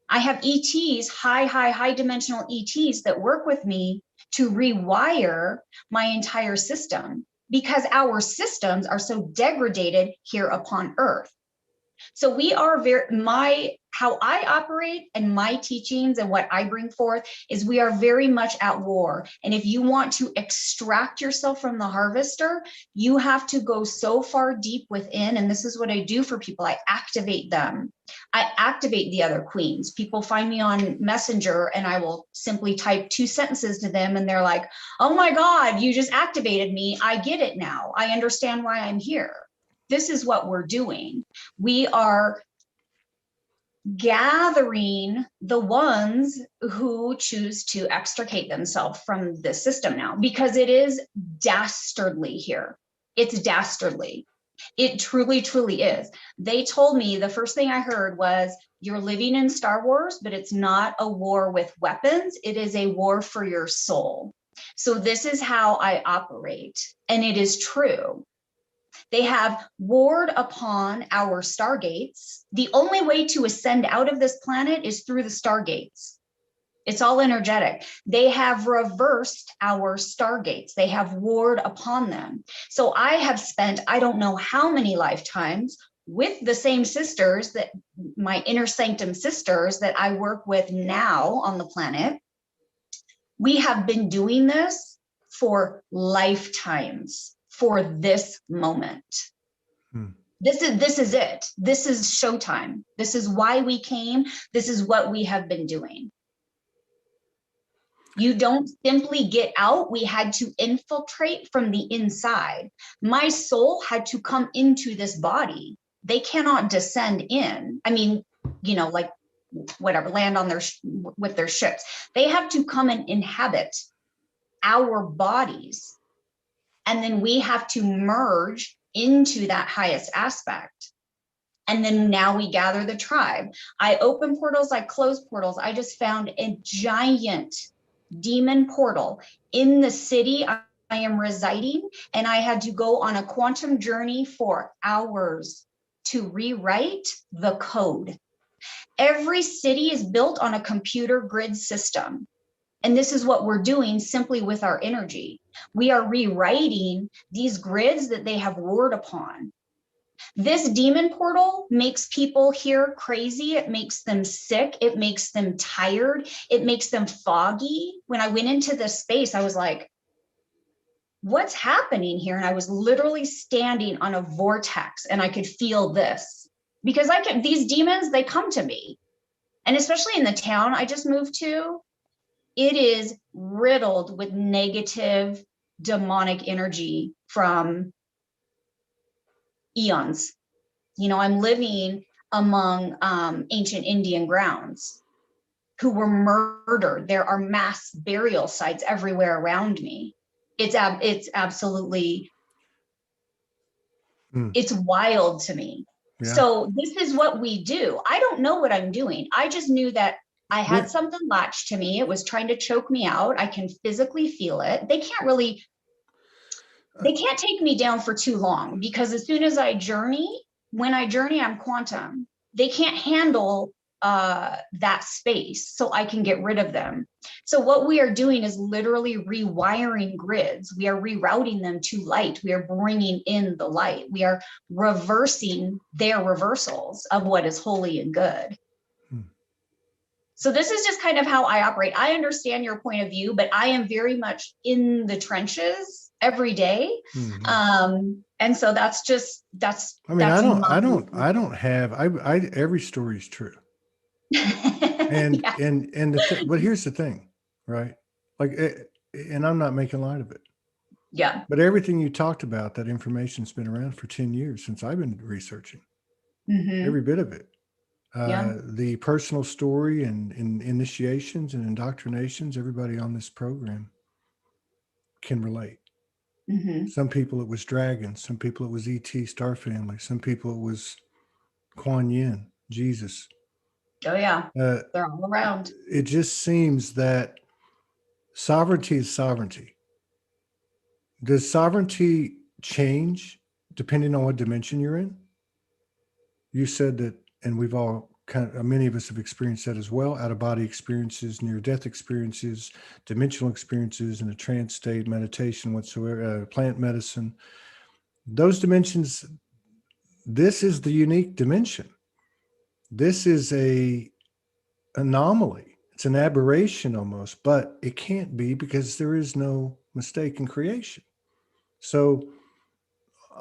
I have ETs, high dimensional ETs that work with me to rewire my entire system, because our systems are so degraded here upon Earth. So we are how I operate and my teachings and what I bring forth is we are very much at war. And if you want to extract yourself from the harvester, you have to go so far deep within. And this is what I do for people. I activate them. I activate the other queens. People find me on Messenger and I will simply type 2 sentences to them. And they're like, oh my God, you just activated me. I get it now. I understand why I'm here. This is what we're doing. We are gathering the ones who choose to extricate themselves from this system now, because it is dastardly here. It's dastardly. It truly, truly is. They told me, the first thing I heard was, you're living in Star Wars, but it's not a war with weapons. It is a war for your soul. So this is how I operate. And it is true. They have warred upon our stargates. The only way to ascend out of this planet is through the stargates. It's all energetic. They have reversed our stargates. They have warred upon them. So I have spent, I don't know how many lifetimes, with the same sisters, that my inner sanctum sisters that I work with now on the planet. We have been doing this for lifetimes for this moment. This is it. This is showtime. This is why we came. This is what we have been doing. You don't simply get out. We had to infiltrate from the inside. My soul had to come into this body. They cannot descend in. I mean, you know, like whatever, land on their with their ships. They have to come and inhabit our bodies. And then we have to merge into that highest aspect. And then now we gather the tribe. I open portals, I close portals. I just found a giant demon portal in the city I am residing, and I had to go on a quantum journey for hours to rewrite the code. Every city is built on a computer grid system. And this is what we're doing simply with our energy. We are rewriting these grids that they have warred upon. This demon portal makes people here crazy. It makes them sick. It makes them tired. It makes them foggy. When I went into this space, I was like, what's happening here? And I was literally standing on a vortex and I could feel this because these demons, they come to me. And especially in the town I just moved to, it is riddled with negative demonic energy from eons. You know, I'm living among ancient Indian grounds who were murdered. There are mass burial sites everywhere around me. It's absolutely, it's wild to me. Yeah. So this is what we do. I don't know what I'm doing. I just knew that I had something latched to me. It was trying to choke me out. I can physically feel it. They can't take me down for too long because as soon as when I journey, I'm quantum. They can't handle that space, so I can get rid of them. So what we are doing is literally rewiring grids. We are rerouting them to light. We are bringing in the light. We are reversing their reversals of what is holy and good. So this is just kind of how I operate. I understand your point of view, but I am very much in the trenches every day. And so that's I mean, I don't have every story is true. And but here's the thing, right? Like, and I'm not making light of it. Yeah. But everything you talked about, that information's been around for 10 years since I've been researching. Every bit of it. The personal story and initiations and indoctrinations, everybody on this program can relate. Some people it was dragons, some people it was ET Star Family, some people it was Kuan Yin, Jesus. Oh yeah, they're all around. It just seems that sovereignty is sovereignty. Does sovereignty change depending on what dimension you're in? You said that, and we've all many of us have experienced that as well, out-of-body experiences, near-death experiences, dimensional experiences in a trance state, meditation whatsoever, plant medicine. Those dimensions, this is the unique dimension. This is a anomaly. It's an aberration almost, but it can't be because there is no mistake in creation. So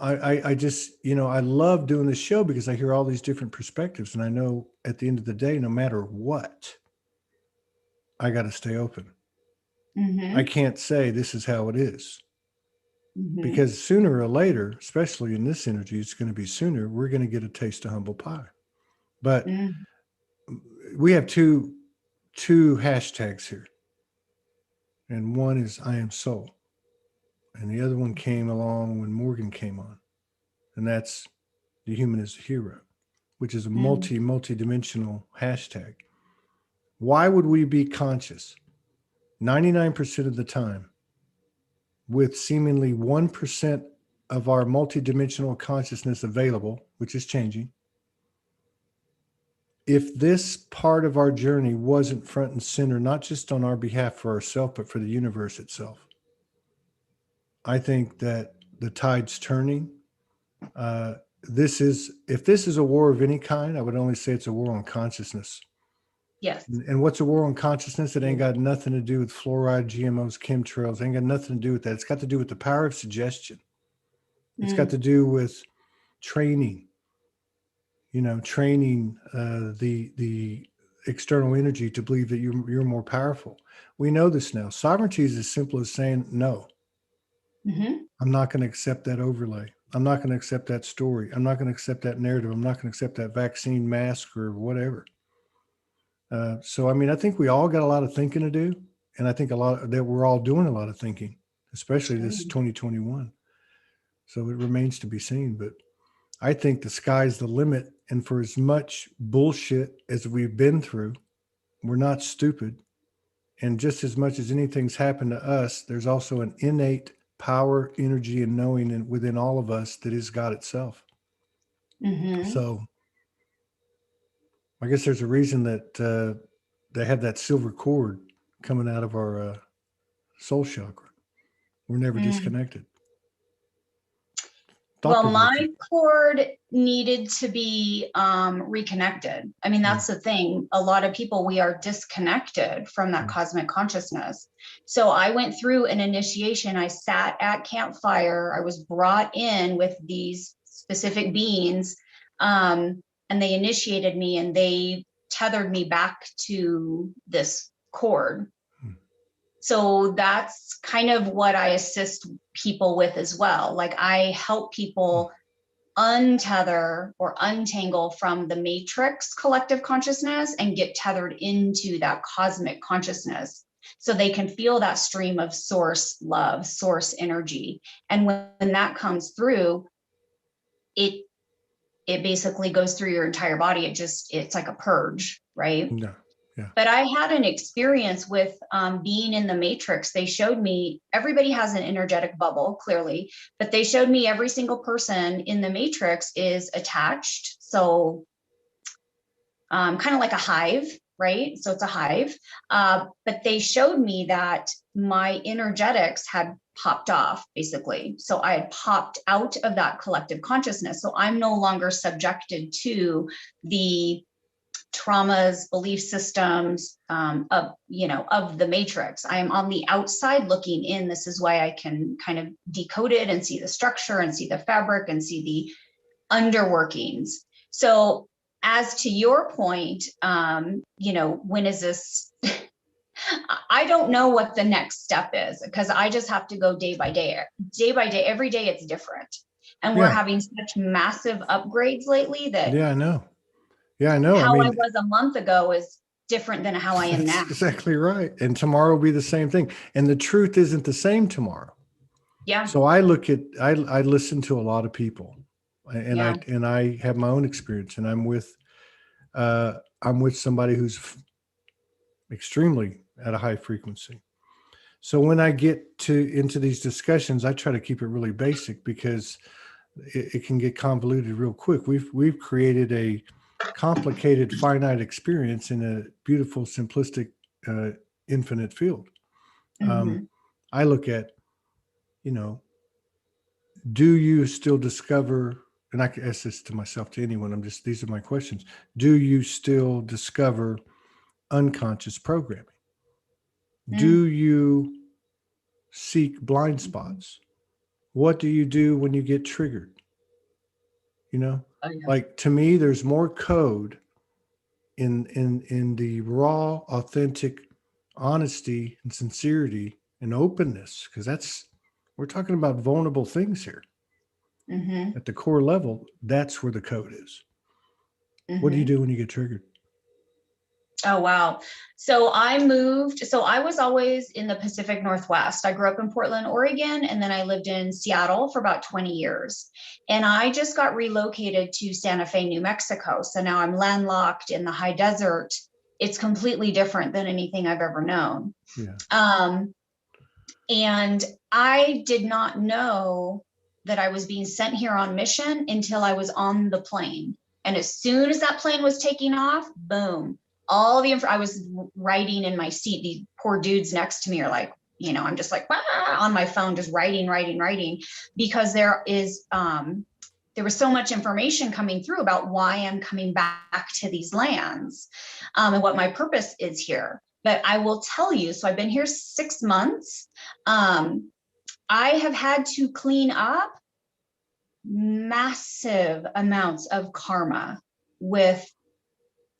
I just, I love doing this show because I hear all these different perspectives. And I know at the end of the day, no matter what, I got to stay open. I can't say this is how it is. Because sooner or later, especially in this energy, it's going to be sooner, we're going to get a taste of humble pie. But we have two hashtags here. And one is I am soul. And the other one came along when Morgan came on. And that's the human is a hero, which is a multi-dimensional hashtag. Why would we be conscious 99% of the time with seemingly 1% of our multidimensional consciousness available, which is changing, if this part of our journey wasn't front and center, not just on our behalf for ourselves, but for the universe itself? I think that the tide's turning. if this is a war of any kind, I would only say it's a war on consciousness. Yes. And what's a war on consciousness? It ain't got nothing to do with fluoride, GMOs, chemtrails. It ain't got nothing to do with that. It's got to do with the power of suggestion. It's got to do with training, training the external energy to believe that you're more powerful. We know this now. Sovereignty is as simple as saying, no, I'm not going to accept that overlay. I'm not going to accept that story. I'm not going to accept that narrative. I'm not going to accept that vaccine mask or whatever. So, I mean, I think we all got a lot of thinking to do. And I think that we're all doing a lot of thinking, especially this 2021. So it remains to be seen. But I think the sky's the limit. And for as much bullshit as we've been through, we're not stupid. And just as much as anything's happened to us, there's also an innate power, energy, and knowing within all of us that is God itself. So I guess there's a reason that they have that silver cord coming out of our soul chakra. We're never disconnected. Well, my cord needed to be reconnected. I mean, that's the thing. A lot of people, we are disconnected from that cosmic consciousness. So I went through an initiation. I sat at campfire. I was brought in with these specific beings, and they initiated me and they tethered me back to this cord. So that's kind of what I assist people with as well. Like I help people untether or untangle from the matrix collective consciousness and get tethered into that cosmic consciousness so they can feel that stream of source love, source energy. And when that comes through, it basically goes through your entire body. It's like a purge, right? Yeah. Yeah. But I had an experience with being in the matrix. They showed me, everybody has an energetic bubble, clearly, but they showed me every single person in the matrix is attached. So kind of like a hive, right? So it's a hive. But they showed me that my energetics had popped off, basically. So I had popped out of that collective consciousness. So I'm no longer subjected to the traumas, belief systems of the matrix. I am on the outside looking in. This is why I can kind of decode it and see the structure and see the fabric and see the underworkings. So as to your point, when is this? I don't know what the next step is because I just have to go day by day. Day by day, every day it's different. And we're having such massive upgrades lately that I know. Yeah, I know. How I was a month ago is different than how I am now. Exactly right. And tomorrow will be the same thing. And the truth isn't the same tomorrow. Yeah. So I listen to a lot of people and I have my own experience and I'm with somebody who's extremely at a high frequency. So when I get into these discussions, I try to keep it really basic because it can get convoluted real quick. We've created a complicated finite experience in a beautiful simplistic infinite field. I look at do you still discover, and I can ask this to myself, to anyone, these are my questions, do you still discover unconscious programming? Do you seek blind spots? What do you do when you get triggered? Like to me, there's more code in the raw, authentic honesty and sincerity and openness, because we're talking about vulnerable things here. At the core level, that's where the code is. What do you do when you get triggered? Oh, wow. So I moved. So I was always in the Pacific Northwest. I grew up in Portland, Oregon, and then I lived in Seattle for about 20 years. And I just got relocated to Santa Fe, New Mexico. So now I'm landlocked in the high desert. It's completely different than anything I've ever known. Yeah. And I did not know that I was being sent here on mission until I was on the plane. And as soon as that plane was taking off, boom. All the I was writing in my seat. These poor dudes next to me are like, I'm just like on my phone, just writing, because there there was so much information coming through about why I'm coming back to these lands, and what my purpose is here. But I will tell you, so I've been here 6 months. I have had to clean up massive amounts of karma with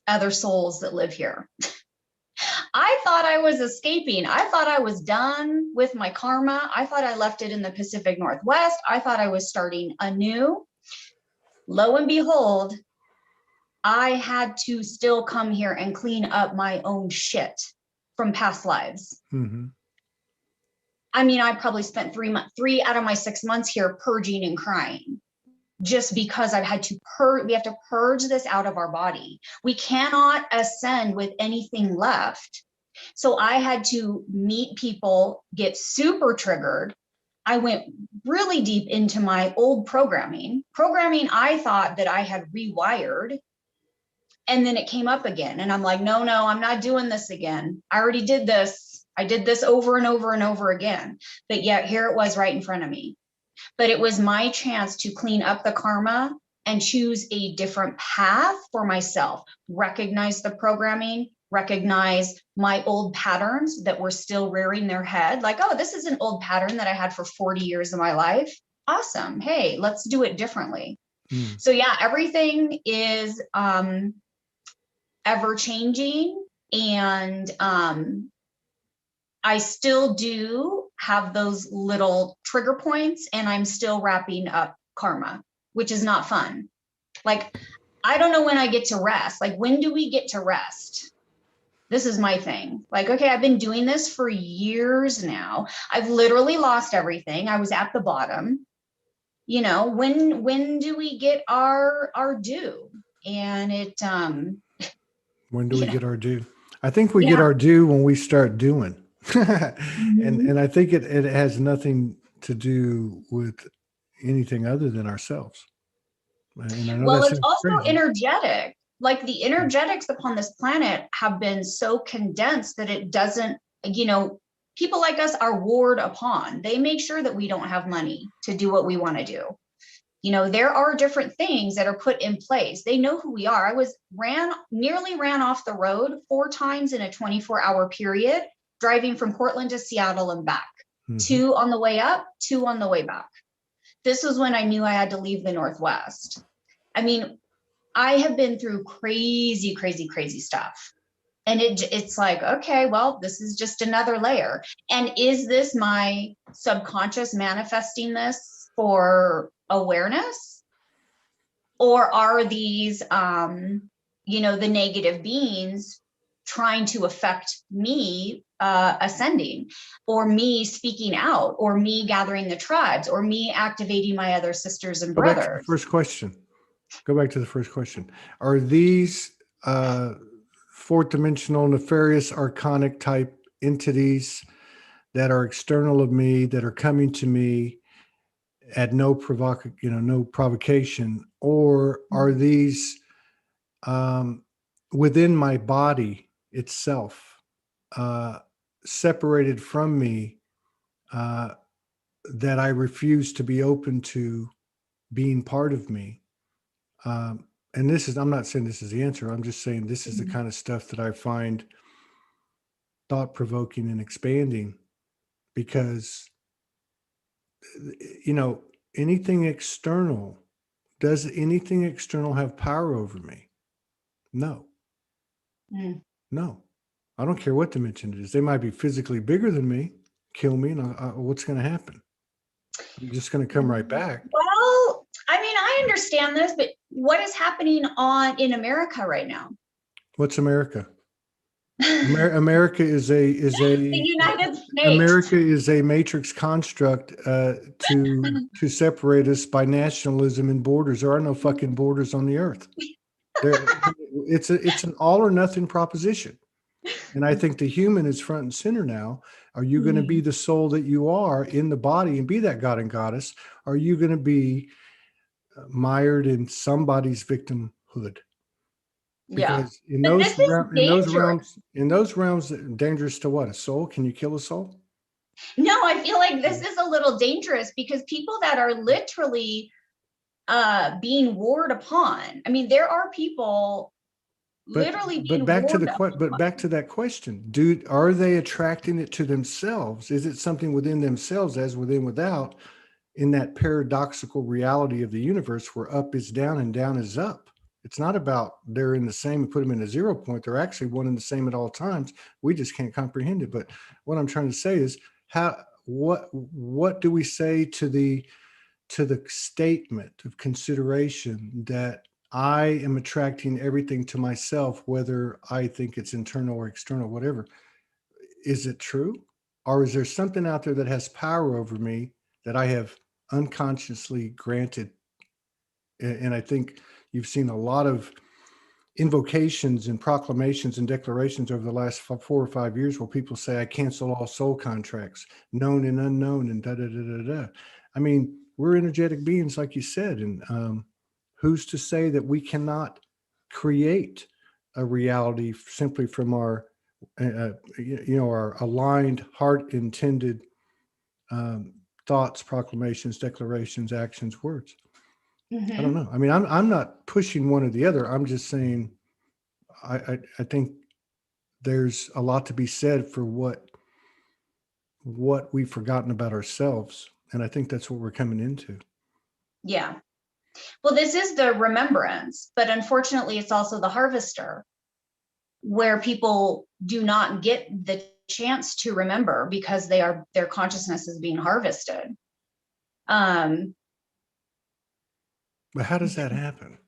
other souls that live here. I thought I was escaping. I thought I was done with my karma. I thought I left it in the Pacific Northwest. I thought I was starting anew. Lo and behold, I had to still come here and clean up my own shit from past lives. Mm-hmm. I mean, I probably spent 3 out of my 6 months here purging and crying, just because I've had to we have to purge this out of our body. We cannot ascend with anything left. So I had to meet people, get super triggered. I went really deep into my old programming. I thought that I had rewired, and then it came up again. And I'm like, no, I'm not doing this again. I already did this. I did this over and over and over again. But yet here it was right in front of me. But it was my chance to clean up the karma and choose a different path for myself, recognize the programming, recognize my old patterns that were still rearing their head. Like, oh, this is an old pattern that I had for 40 years of my life. Awesome. Hey, let's do it differently. So yeah, everything is ever changing. And I still do have those little trigger points, and I'm still wrapping up karma, which is not fun. Like, I don't know when I get to rest. Like, when do we get to rest? This is my thing. Like, okay, I've been doing this for years now. I've literally lost everything. I was at the bottom. You know, when do we get our due? And it when do we get our due? I think we get our due when we start doing. And I think it has nothing to do with anything other than ourselves. And I know well, that it's also crazy. energetic. Like, the energetics upon this planet have been so condensed that it doesn't, you know, people like us are warred upon. They make sure that we don't have money to do what we want to do. You know, there are different things that are put in place. They know who we are. I nearly ran off the road 4 times in a 24-hour period, driving from Portland to Seattle and back. 2 on the way up, 2 on the way back. This was when I knew I had to leave the Northwest. I mean, I have been through crazy, crazy, crazy stuff. And it's like, okay, well, this is just another layer. And is this my subconscious manifesting this for awareness? Or are these, you know, the negative beings trying to affect me ascending, or me speaking out, or me gathering the tribes, or me activating my other sisters and brothers? Go back to the first question. Are these 4th dimensional nefarious archonic type entities that are external of me, that are coming to me at no provocation, or are these within my body itself, separated from me, that I refuse to be open to being part of me? And I'm not saying this is the answer. I'm just saying this is the kind of stuff that I find thought-provoking and expanding, because, you know, anything external, does anything external have power over me? No. No. I don't care what dimension it is. They might be physically bigger than me, kill me, and what's going to happen? I'm just going to come right back. Well, I mean, I understand this, but what is happening in America right now? What's America? America is the United States. America is a matrix construct to separate us by nationalism and borders. There are no fucking borders on the earth. It's an all or nothing proposition. And I think the human is front and center now. Are you going to be the soul that you are in the body and be that god and goddess? Are you going to be mired in somebody's victimhood? Because in those realms, dangerous to what? A soul? Can you kill a soul? No, I feel like this is a little dangerous, because people that are literally being warred upon. I mean, there are people literally But being back to warred the upon. but back to that question, are they attracting it to themselves? Is it something within themselves as within without, in that paradoxical reality of the universe where up is down and down is up? It's not about they're in the same and put them in a 0 point. They're actually one and the same at all times. We just can't comprehend it. But what I'm trying to say is, what do we say to the statement of consideration that I am attracting everything to myself, whether I think it's internal or external, whatever? Is it true? Or is there something out there that has power over me that I have unconsciously granted? And I think you've seen a lot of invocations and proclamations and declarations over the last 4 or 5 years where people say, I cancel all soul contracts, known and unknown, and da da da da da. I mean, we're energetic beings, like you said, and who's to say that we cannot create a reality simply from our, our aligned, heart intended thoughts, proclamations, declarations, actions, words? I don't know. I mean, I'm not pushing one or the other. I'm just saying, I think there's a lot to be said for what we've forgotten about ourselves, and I think that's what we're coming into. Yeah. Well, this is the remembrance, but unfortunately, it's also the harvester, where people do not get the chance to remember because their consciousness is being harvested. But how does that happen?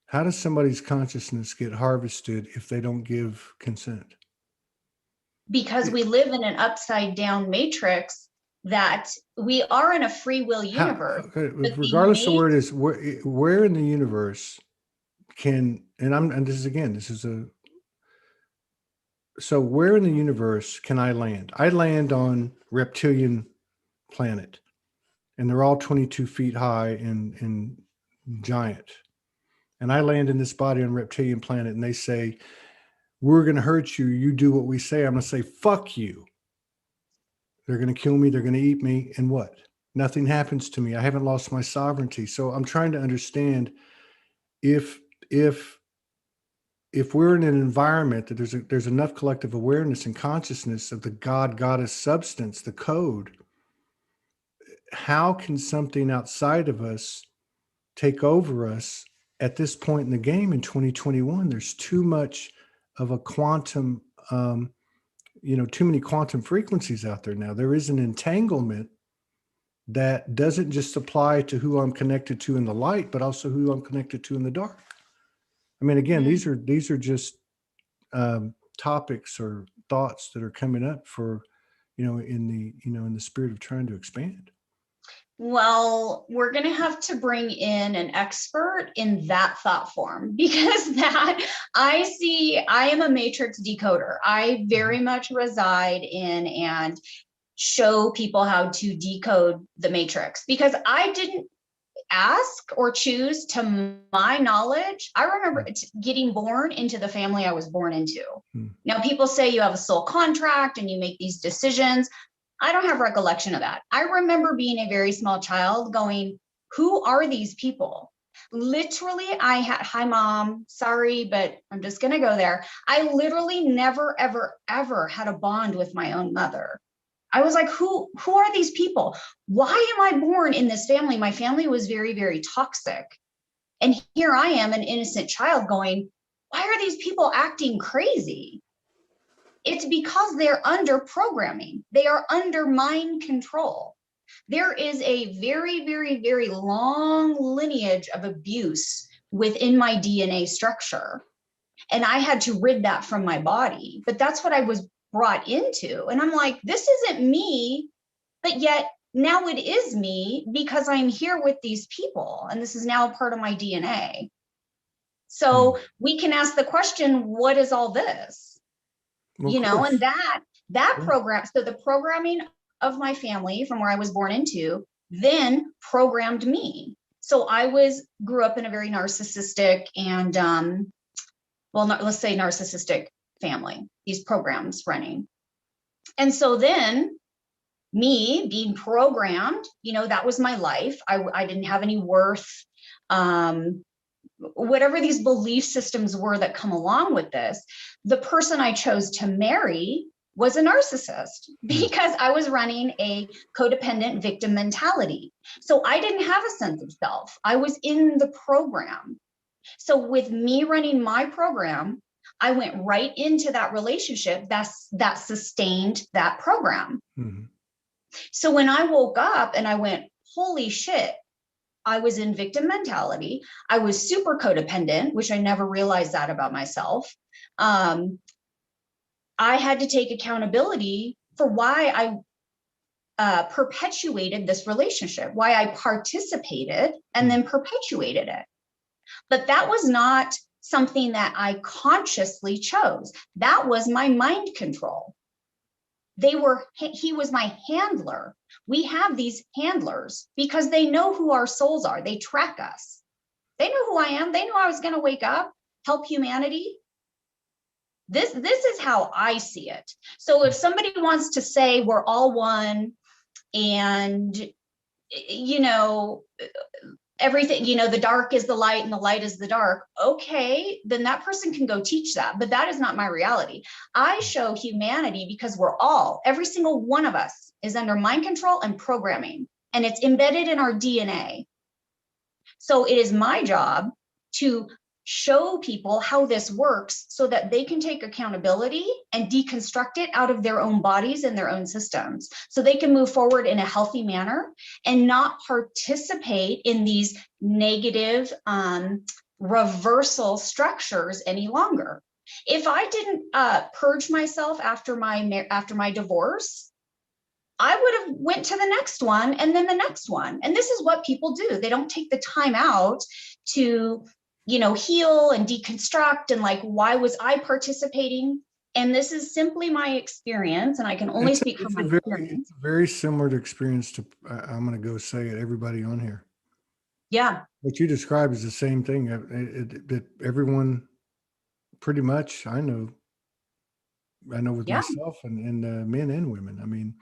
How does somebody's consciousness get harvested if they don't give consent? Because we live in an upside down matrix, that we are in a free will universe. Regardless of where it is, where in the universe can, and so where in the universe can I land? I land on reptilian planet, and they're all 22 feet high and giant. And I land in this body on reptilian planet, and they say, we're going to hurt you. You do what we say. I'm going to say, fuck you. They're going to kill me. They're going to eat me. And what? Nothing happens to me. I haven't lost my sovereignty. So I'm trying to understand if we're in an environment that there's enough collective awareness and consciousness of the God, goddess substance, the code, how can something outside of us take over us at this point in the game in 2021? There's too much of a quantum, too many quantum frequencies out there now. There is an entanglement that doesn't just apply to who I'm connected to in the light, but also who I'm connected to in the dark. I mean, again, these are just topics or thoughts that are coming up for, in the spirit of trying to expand. Well, we're going to have to bring in an expert in that thought form, because I am a matrix decoder. I very much reside in and show people how to decode the matrix, because I didn't ask or choose, to my knowledge. I remember getting born into the family I was born into. Now, people say you have a soul contract and you make these decisions. I don't have recollection of that. I remember being a very small child going, who are these people? Literally, hi mom, sorry, but I'm just going to go there. I literally never, ever, ever had a bond with my own mother. I was like, who are these people? Why am I born in this family? My family was very, very toxic. And here I am, an innocent child, going, why are these people acting crazy? It's because they're under programming. They are under mind control. There is a very, very, very long lineage of abuse within my DNA structure. And I had to rid that from my body. But that's what I was brought into. And I'm like, this isn't me, but yet now it is me, because I'm here with these people. And this is now a part of my DNA. So we can ask the question, what is all this? Well, and that program, so the programming of my family from where I was born into then programmed me. So I grew up in a very narcissistic and, let's say narcissistic family, these programs running. And so then me being programmed, that was my life. I didn't have any worth. whatever these belief systems were that come along with this, the person I chose to marry was a narcissist because I was running a codependent victim mentality. So I didn't have a sense of self. I was in the program. So with me running my program, I went right into that relationship that sustained that program. Mm-hmm. So when I woke up and I went, holy shit, I was in victim mentality. I was super codependent, which I never realized that about myself. I had to take accountability for why I perpetuated this relationship, why I participated and then perpetuated it. But that was not something that I consciously chose. That was my mind control. He was my handler. We have these handlers because they know who our souls are. They track us. They know who I am. They knew I was going to wake up, help humanity. This is how I see it. So if somebody wants to say we're all one and, you know, everything, you know, the dark is the light and the light is the dark, okay, then that person can go teach that. But that is not my reality. I show humanity because every single one of us is under mind control and programming, and it's embedded in our DNA. So it is my job to show people how this works so that they can take accountability and deconstruct it out of their own bodies and their own systems so they can move forward in a healthy manner and not participate in these negative reversal structures any longer. If I didn't purge myself after my divorce, I would have went to the next one and then the next one. And this is what people do. They don't take the time out to, you know, heal and deconstruct and like, why was I participating? And this is simply my experience, and I can only speak from my experience. It's very similar to experience to, I'm going to go say it, everybody on here. Yeah. What you describe is the same thing that everyone pretty much I know with myself and men and women. I mean,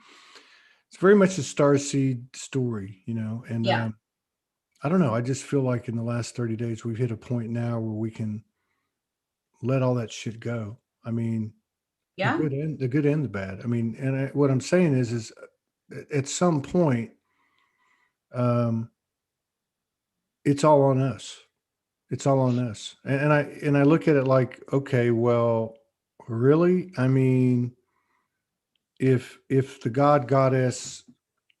it's very much a starseed story, you know, and I don't know. I just feel like in the last 30 days, we've hit a point now where we can let all that shit go. I mean, the good and the bad. I mean, and what I'm saying is at some point, it's all on us. It's all on us. And I look at it like, okay, well, really? I mean, if the God Goddess,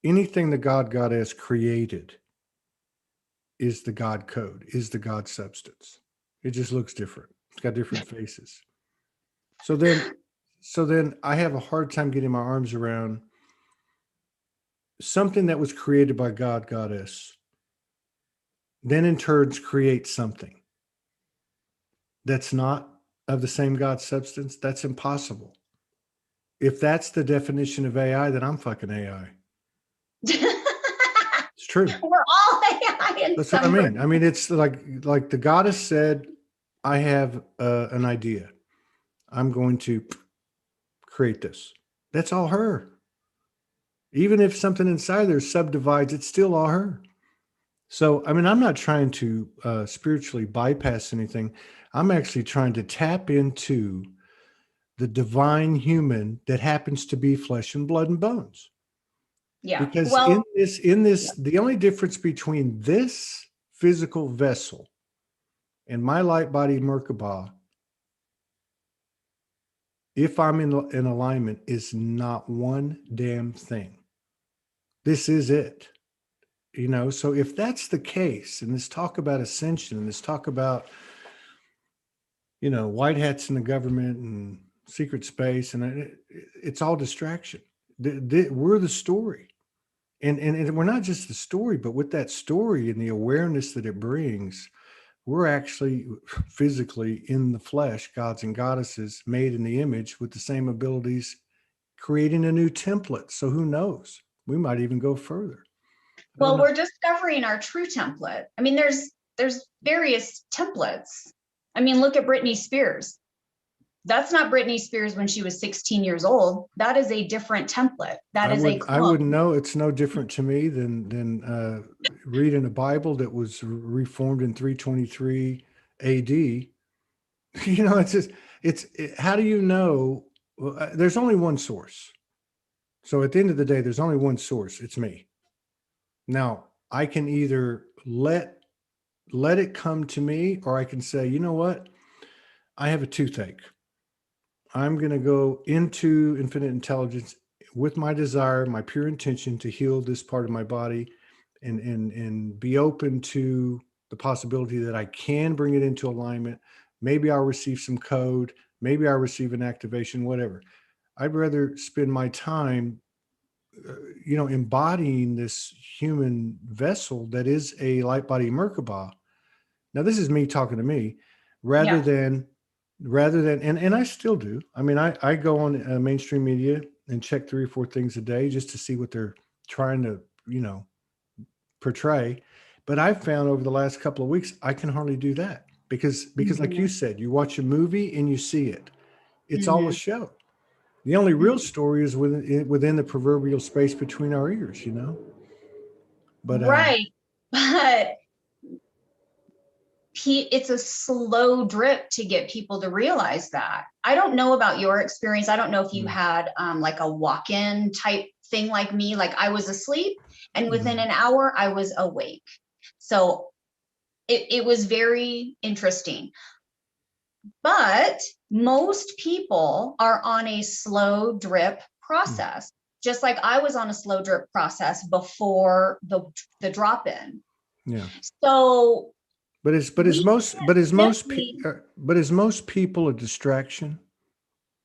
anything the God Goddess created is the God code, is the God substance. It just looks different. It's got different faces. So then I have a hard time getting my arms around something that was created by God Goddess, then in turns create something that's not of the same God substance. That's impossible. If that's the definition of AI, then I'm fucking AI. It's true. We're all AI. That's what I mean. I mean, it's like the goddess said, I have an idea. I'm going to create this. That's all her. Even if something inside there subdivides, it's still all her. So, I mean, I'm not trying to spiritually bypass anything. I'm actually trying to tap into the divine human that happens to be flesh and blood and bones. Yeah. Because well, in this, the only difference between this physical vessel and my light body Merkabah, if I'm in alignment, is not one damn thing. This is it. You know, so if that's the case, and this talk about ascension, and this talk about, you know, white hats in the government and secret space, and it's all distraction. We're the story. And we're not just the story, but with that story and the awareness that it brings, we're actually physically in the flesh, gods and goddesses made in the image with the same abilities, creating a new template. So who knows? We might even go further. Well, we're discovering our true template. I mean, there's various templates. I mean, look at Britney Spears. That's not Britney Spears when she was 16 years old. That is a different template. That is a I clone. wouldn't know. It's no different to me than reading a Bible that was reformed in 323 AD. You know, it's just how do you know? Well, there's only one source. So at the end of the day, there's only one source. It's me. Now I can either let it come to me, or I can say, you know what? I have a toothache. I'm going to go into infinite intelligence with my desire, my pure intention to heal this part of my body, and be open to the possibility that I can bring it into alignment. Maybe I'll receive some code. Maybe I'll receive an activation, whatever. I'd rather spend my time, embodying this human vessel that is a light body Merkabah. Now, this is me talking to me, rather than, and I still do. I mean, I go on mainstream media and check 3 or 4 things a day just to see what they're trying to, portray. But I've found over the last couple of weeks, I can hardly do that because like you said, you watch a movie and you see it. It's all a show. The only real story is within the proverbial space between our ears, But right. But it's a slow drip to get people to realize that. I don't know about your experience. I don't know if you had like a walk-in type thing like me. Like I was asleep and within an hour I was awake. So it was very interesting. But most people are on a slow drip process, just like I was on a slow drip process before the drop-in. Yeah. So is most people a distraction?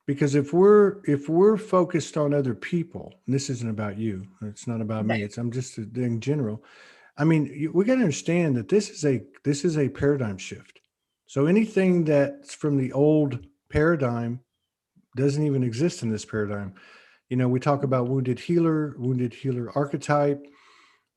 Because if we're focused on other people, and this isn't about you, it's not about me, I'm just in general. I mean, we got to understand that this is a paradigm shift. So anything that's from the old paradigm doesn't even exist in this paradigm. We talk about wounded healer archetype.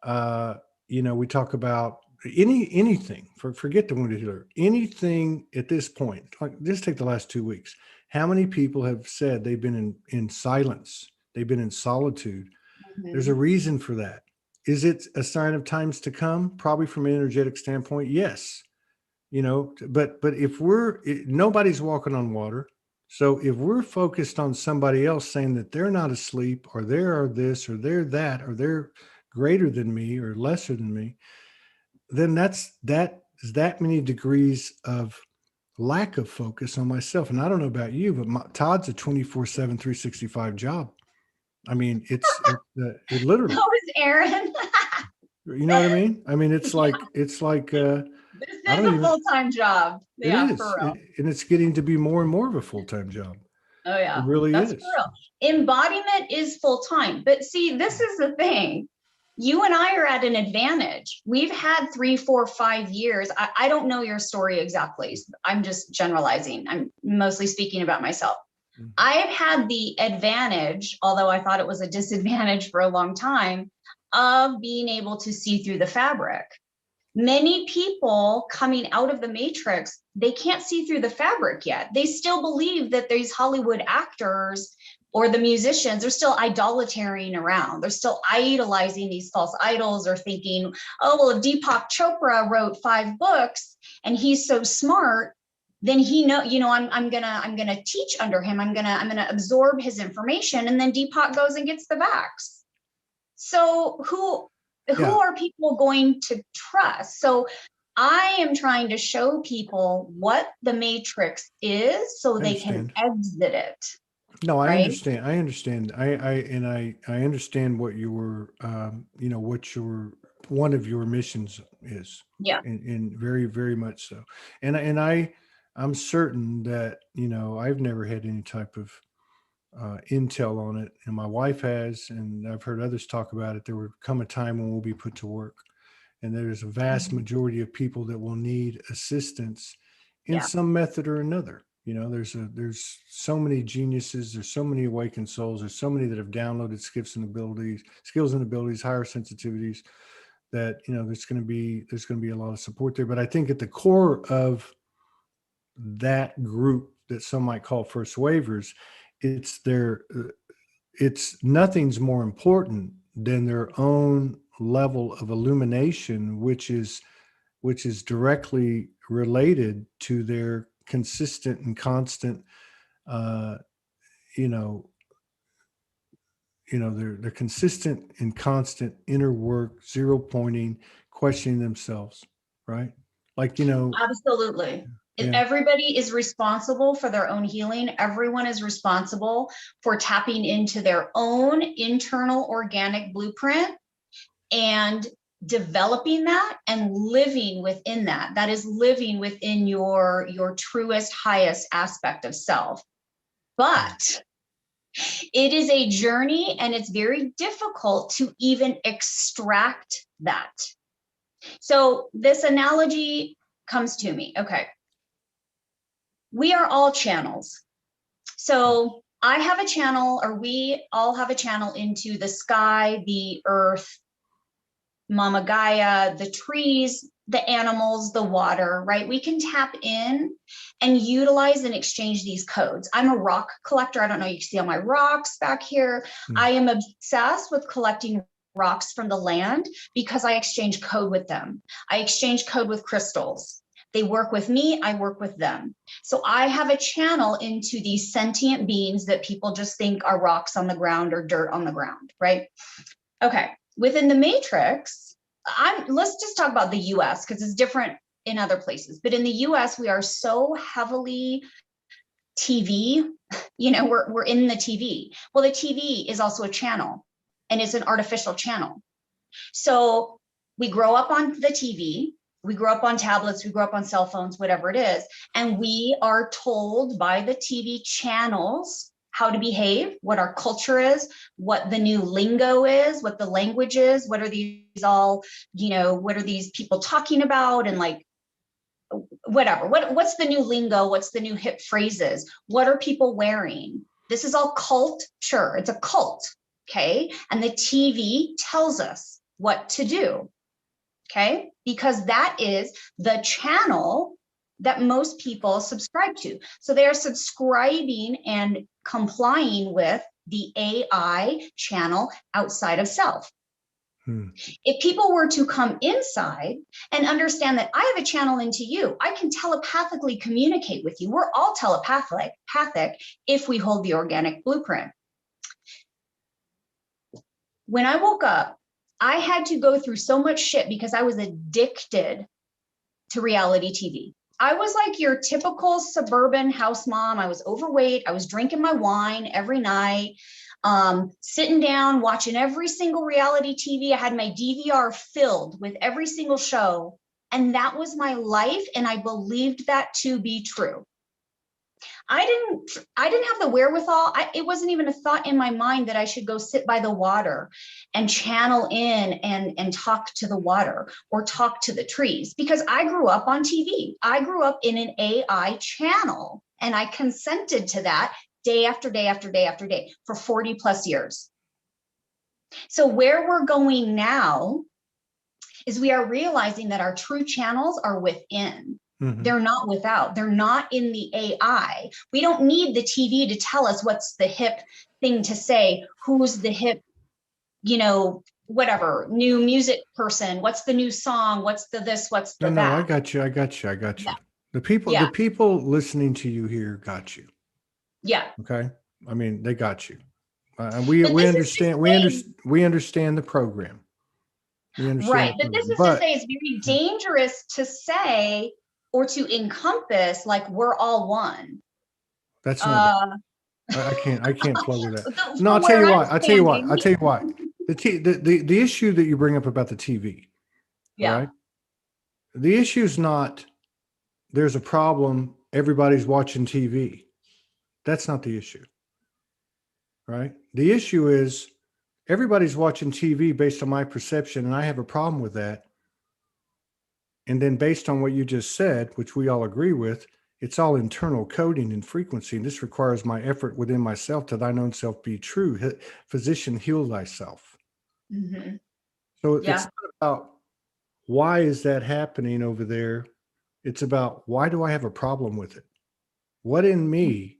We talk about anything. Forget the wounded healer. Anything at this point. Like, just take the last 2 weeks. How many people have said they've been in silence? They've been in solitude. There's a reason for that. Is it a sign of times to come? Probably from an energetic standpoint, yes. But if nobody's walking on water. So if we're focused on somebody else saying that they're not asleep, or they're this, or they're that, or they're greater than me or lesser than me, then that is that many degrees of lack of focus on myself. And I don't know about you, but Todd's a 24/7, 365 job. I mean, it literally. That was Erin. You know what I mean? I mean, it's like this is a full-time job. It is, for real. And it's getting to be more and more of a full-time job. Oh yeah, it really that's is. For real. Embodiment is full-time, but see, this is the thing. You and I are at an advantage. We've had 3, 4, 5 years. I don't know your story exactly. I'm just generalizing. I'm mostly speaking about myself. I've had the advantage, although I thought it was a disadvantage for a long time, of being able to see through the fabric. Many people coming out of the matrix, they can't see through the fabric yet. They still believe that these Hollywood actors or the musicians are still idolatrating around. They're still idolizing these false idols, or thinking, oh, well, if Deepak Chopra wrote 5 books and he's so smart, then I'm gonna teach under him. I'm gonna absorb his information, and then Deepak goes and gets the vax. So who are people going to trust? So I am trying to show people what the matrix is so they can exit it. No, I understand. I understand. I understand what what one of your missions is. Yeah. And very, very much so. And I'm certain that, I've never had any type of intel on it, and my wife has, and I've heard others talk about it. There will come a time when we'll be put to work, and there's a vast majority of people that will need assistance in some method or another. There's so many geniuses, there's so many awakened souls, there's so many that have downloaded skills and abilities, higher sensitivities, that there's going to be a lot of support there. But I think at the core of that group that some might call first wavers, it's it's nothing's more important than their own level of illumination, which is directly related to their consistent and constant, uh, you know, their consistent and constant inner work, zero pointing, questioning themselves, right? Like, Absolutely. yeah. Everybody is responsible for their own healing. Everyone is responsible for tapping into their own internal organic blueprint and developing that and living within that. That is living within your truest, highest aspect of self. But it is a journey, and it's very difficult to even extract that. So this analogy comes to me. Okay. We are all channels. So I have a channel, or we all have a channel into the sky, the earth, Mama Gaia, the trees, the animals, the water, right? We can tap in and utilize and exchange these codes. I'm a rock collector. I don't know, you can see all my rocks back here. I am obsessed with collecting rocks from the land because I exchange code with them. I exchange code with crystals. They work with me, I work with them. So I have a channel into these sentient beings that people just think are rocks on the ground or dirt on the ground, right? Okay, within the matrix, let's just talk about the US because it's different in other places. But in the US, we are so heavily TV, we're in the TV. Well, the TV is also a channel, and it's an artificial channel. So we grow up on the TV, we grow up on tablets, we grow up on cell phones, whatever it is, and we are told by the TV channels how to behave, what our culture is, what the new lingo is, what the language is, what are these all, what are these people talking about, and like, whatever, what's the new lingo, what's the new hip phrases, what are people wearing? This is all cult, sure, it's a cult, okay? And the TV tells us what to do, okay? Because that is the channel that most people subscribe to. So they are subscribing and complying with the AI channel outside of self. If people were to come inside and understand that I have a channel into you, I can telepathically communicate with you. We're all telepathic if we hold the organic blueprint. When I woke up, I had to go through so much shit because I was addicted to reality TV. I was like your typical suburban house mom. I was overweight. I was drinking my wine every night, sitting down, watching every single reality TV. I had my DVR filled with every single show. And that was my life. And I believed that to be true. I didn't have the wherewithal. It wasn't even a thought in my mind that I should go sit by the water and channel in and talk to the water or talk to the trees, because I grew up on TV. I grew up in an AI channel, and I consented to that day after day after day after day for 40 plus years. So where we're going now is we are realizing that our true channels are within. They're not without. They're not in the AI. We don't need the TV to tell us what's the hip thing to say, who's the hip, whatever, new music person, what's the new song, what's the this, what's the that. No, I got you. Yeah. The people listening to you here got you. Yeah. Okay. I mean, they got you. We understand. We understand the program. Right. But this is to say it's very dangerous to say or to encompass like we're all one. That's not. I can't flow with that. No, I'll tell you what. The issue that you bring up about the TV. Yeah. Right? The issue is not there's a problem, everybody's watching TV. That's not the issue. Right? The issue is everybody's watching TV based on my perception, and I have a problem with that. And then based on what you just said, which we all agree with, it's all internal coding and frequency. And this requires my effort within myself to thine own self be true. Physician, heal thyself. So it's not about why is that happening over there. It's about why do I have a problem with it? What in me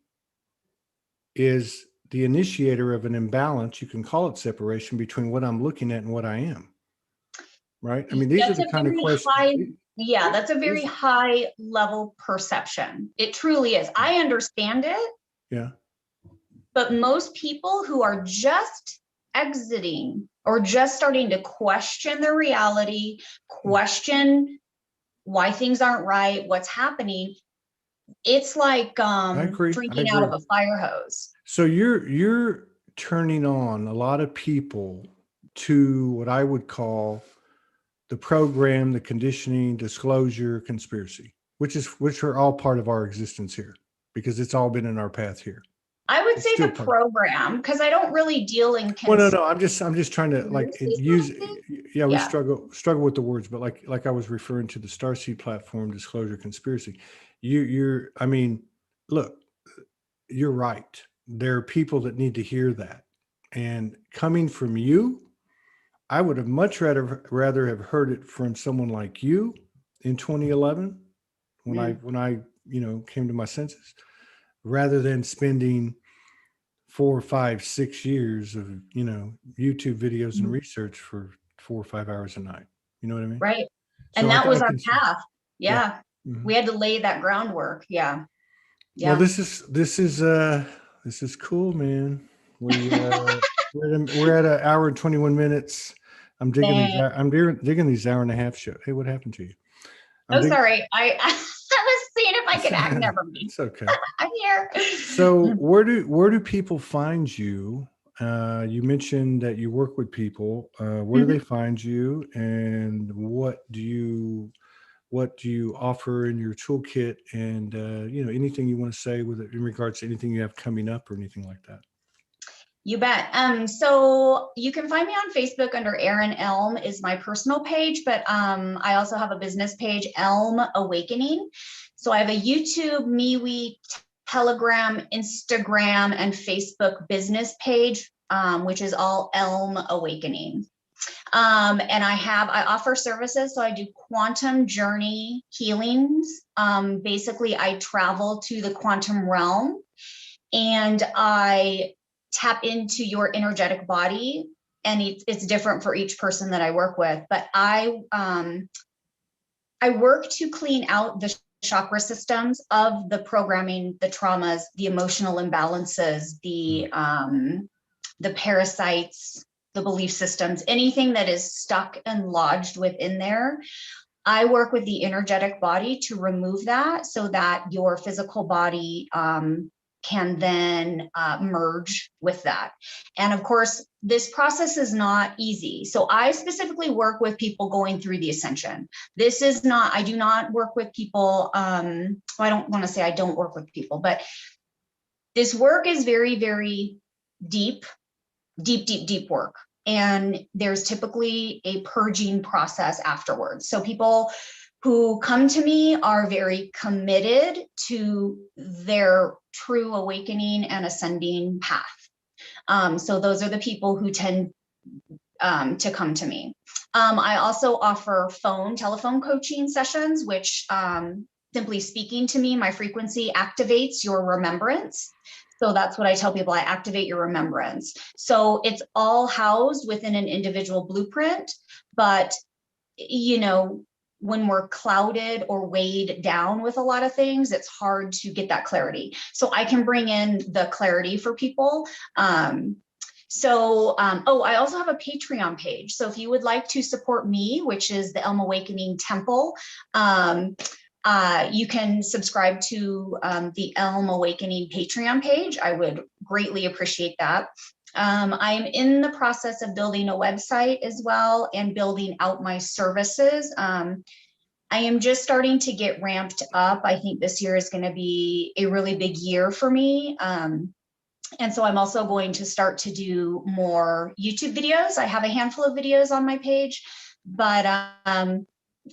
is the initiator of an imbalance? You can call it separation between what I'm looking at and what I am. Right? I mean, these are That's the a kind of very questions. high, yeah, that's a very high level perception. It truly is. I understand it, Yeah. but most people who are just exiting or just starting to question their reality, question why things aren't right, what's happening, it's like I agree. I drinking out agree. of a fire hose. So you're turning on a lot of people to what I would call the program, the conditioning, disclosure, conspiracy, which are all part of our existence here, because it's all been in our path here. I would It's say still the part of it. program, because I don't really deal in Well, no. I'm just trying to like use. conspiracy. Yeah, we Yeah. struggle with the words, but like I was referring to the Starseed platform, disclosure, conspiracy. You're. I mean, look, you're right. There are people that need to hear that, and coming from you, I would have much rather have heard it from someone like you in 2011 when I came to my senses, rather than spending 4, 5, 6 years of YouTube videos and research for 4 or 5 hours a night. You know what I mean? Right. So And that I was our can see. path. Yeah. Yeah. Mhm. We had to lay that groundwork. Yeah. Well, Yeah. this is cool, man. We're at an hour and 21 minutes. I'm digging these. Thanks. I'm digging these hour and a half show. Hey, what happened to you? I'm Oh, digging. sorry. I was seeing if I could act. Never mind. It's okay. I'm here. So where do people find you? You mentioned that you work with people. Where do they find you, and what do you offer in your toolkit, and anything you want to say with it in regards to anything you have coming up or anything like that? You bet. So you can find me on Facebook under Erin Elm is my personal page, but I also have a business page, Elm Awakening. So I have a YouTube, MeWe, Telegram, Instagram, and Facebook business page, which is all Elm Awakening. And I offer services. So I do quantum journey healings. Basically, I travel to the quantum realm and I tap into your energetic body. And it's different for each person that I work with. But I work to clean out the chakra systems of the programming, the traumas, the emotional imbalances, the parasites, the belief systems, anything that is stuck and lodged within there. I work with the energetic body to remove that so that your physical body can then merge with that. And of course, this process is not easy. So I specifically work with people going through the ascension. I do not work with people, I don't want to say I don't work with people, but this work is very, very deep work. And there's typically a purging process afterwards. So people who come to me are very committed to their true awakening and ascending path. So those are the people who tend to come to me. I also offer telephone coaching sessions, which simply speaking to me, my frequency activates your remembrance. So that's what I tell people, I activate your remembrance. So it's all housed within an individual blueprint, but when we're clouded or weighed down with a lot of things, it's hard to get that clarity. So I can bring in the clarity for people. I also have a Patreon page. So if you would like to support me, which is the Elm Awakening Temple, you can subscribe to the Elm Awakening Patreon page. I would greatly appreciate that. I am in the process of building a website as well and building out my services. I am just starting to get ramped up. I think this year is going to be a really big year for me. And so I'm also going to start to do more YouTube videos. I have a handful of videos on my page, but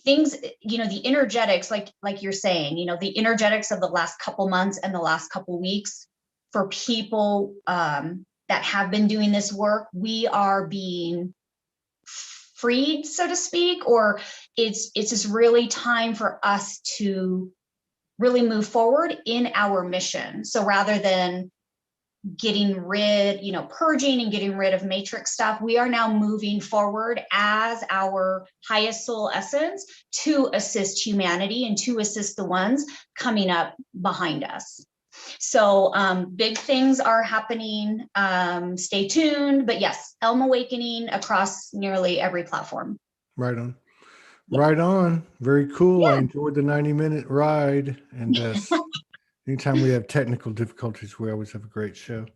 things, the energetics, like you're saying, the energetics of the last couple months and the last couple weeks for people that have been doing this work, we are being freed, so to speak, or it's just really time for us to really move forward in our mission. So rather than getting rid, purging and getting rid of matrix stuff, we are now moving forward as our highest soul essence to assist humanity and to assist the ones coming up behind us. So big things are happening. Stay tuned. But yes, Elm Awakening across nearly every platform. Right on. Yeah. Right on. Very cool. Yeah. I enjoyed the 90-minute ride. And anytime we have technical difficulties, we always have a great show.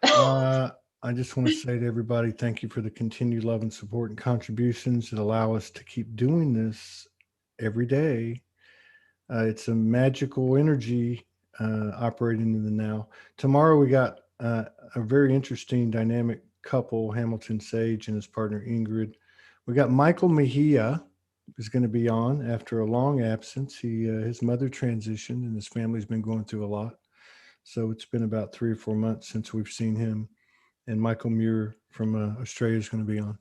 I just want to say to everybody, thank you for the continued love and support and contributions that allow us to keep doing this every day. It's a magical energy operating in the now. Tomorrow we got a very interesting dynamic couple, Hamilton Sage and his partner Ingrid. We got Michael Mejia is going to be on after a long absence. His mother transitioned and his family's been going through a lot. So it's been about 3 or 4 months since we've seen him. And Michael Muir from Australia is going to be on.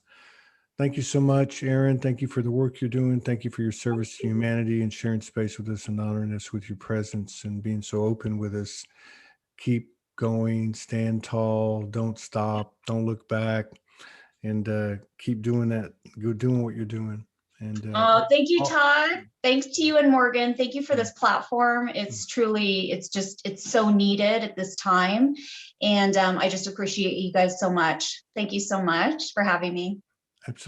Thank you so much, Erin. Thank you for the work you're doing. Thank you for your service to humanity and sharing space with us and honoring us with your presence and being so open with us. Keep going, stand tall, don't stop, don't look back, and keep doing that. Go doing what you're doing. And thank you, Todd. Thanks to you and Morgan. Thank you for this platform. It's truly, it's so needed at this time. And I just appreciate you guys so much. Thank you so much for having me. Absolutely.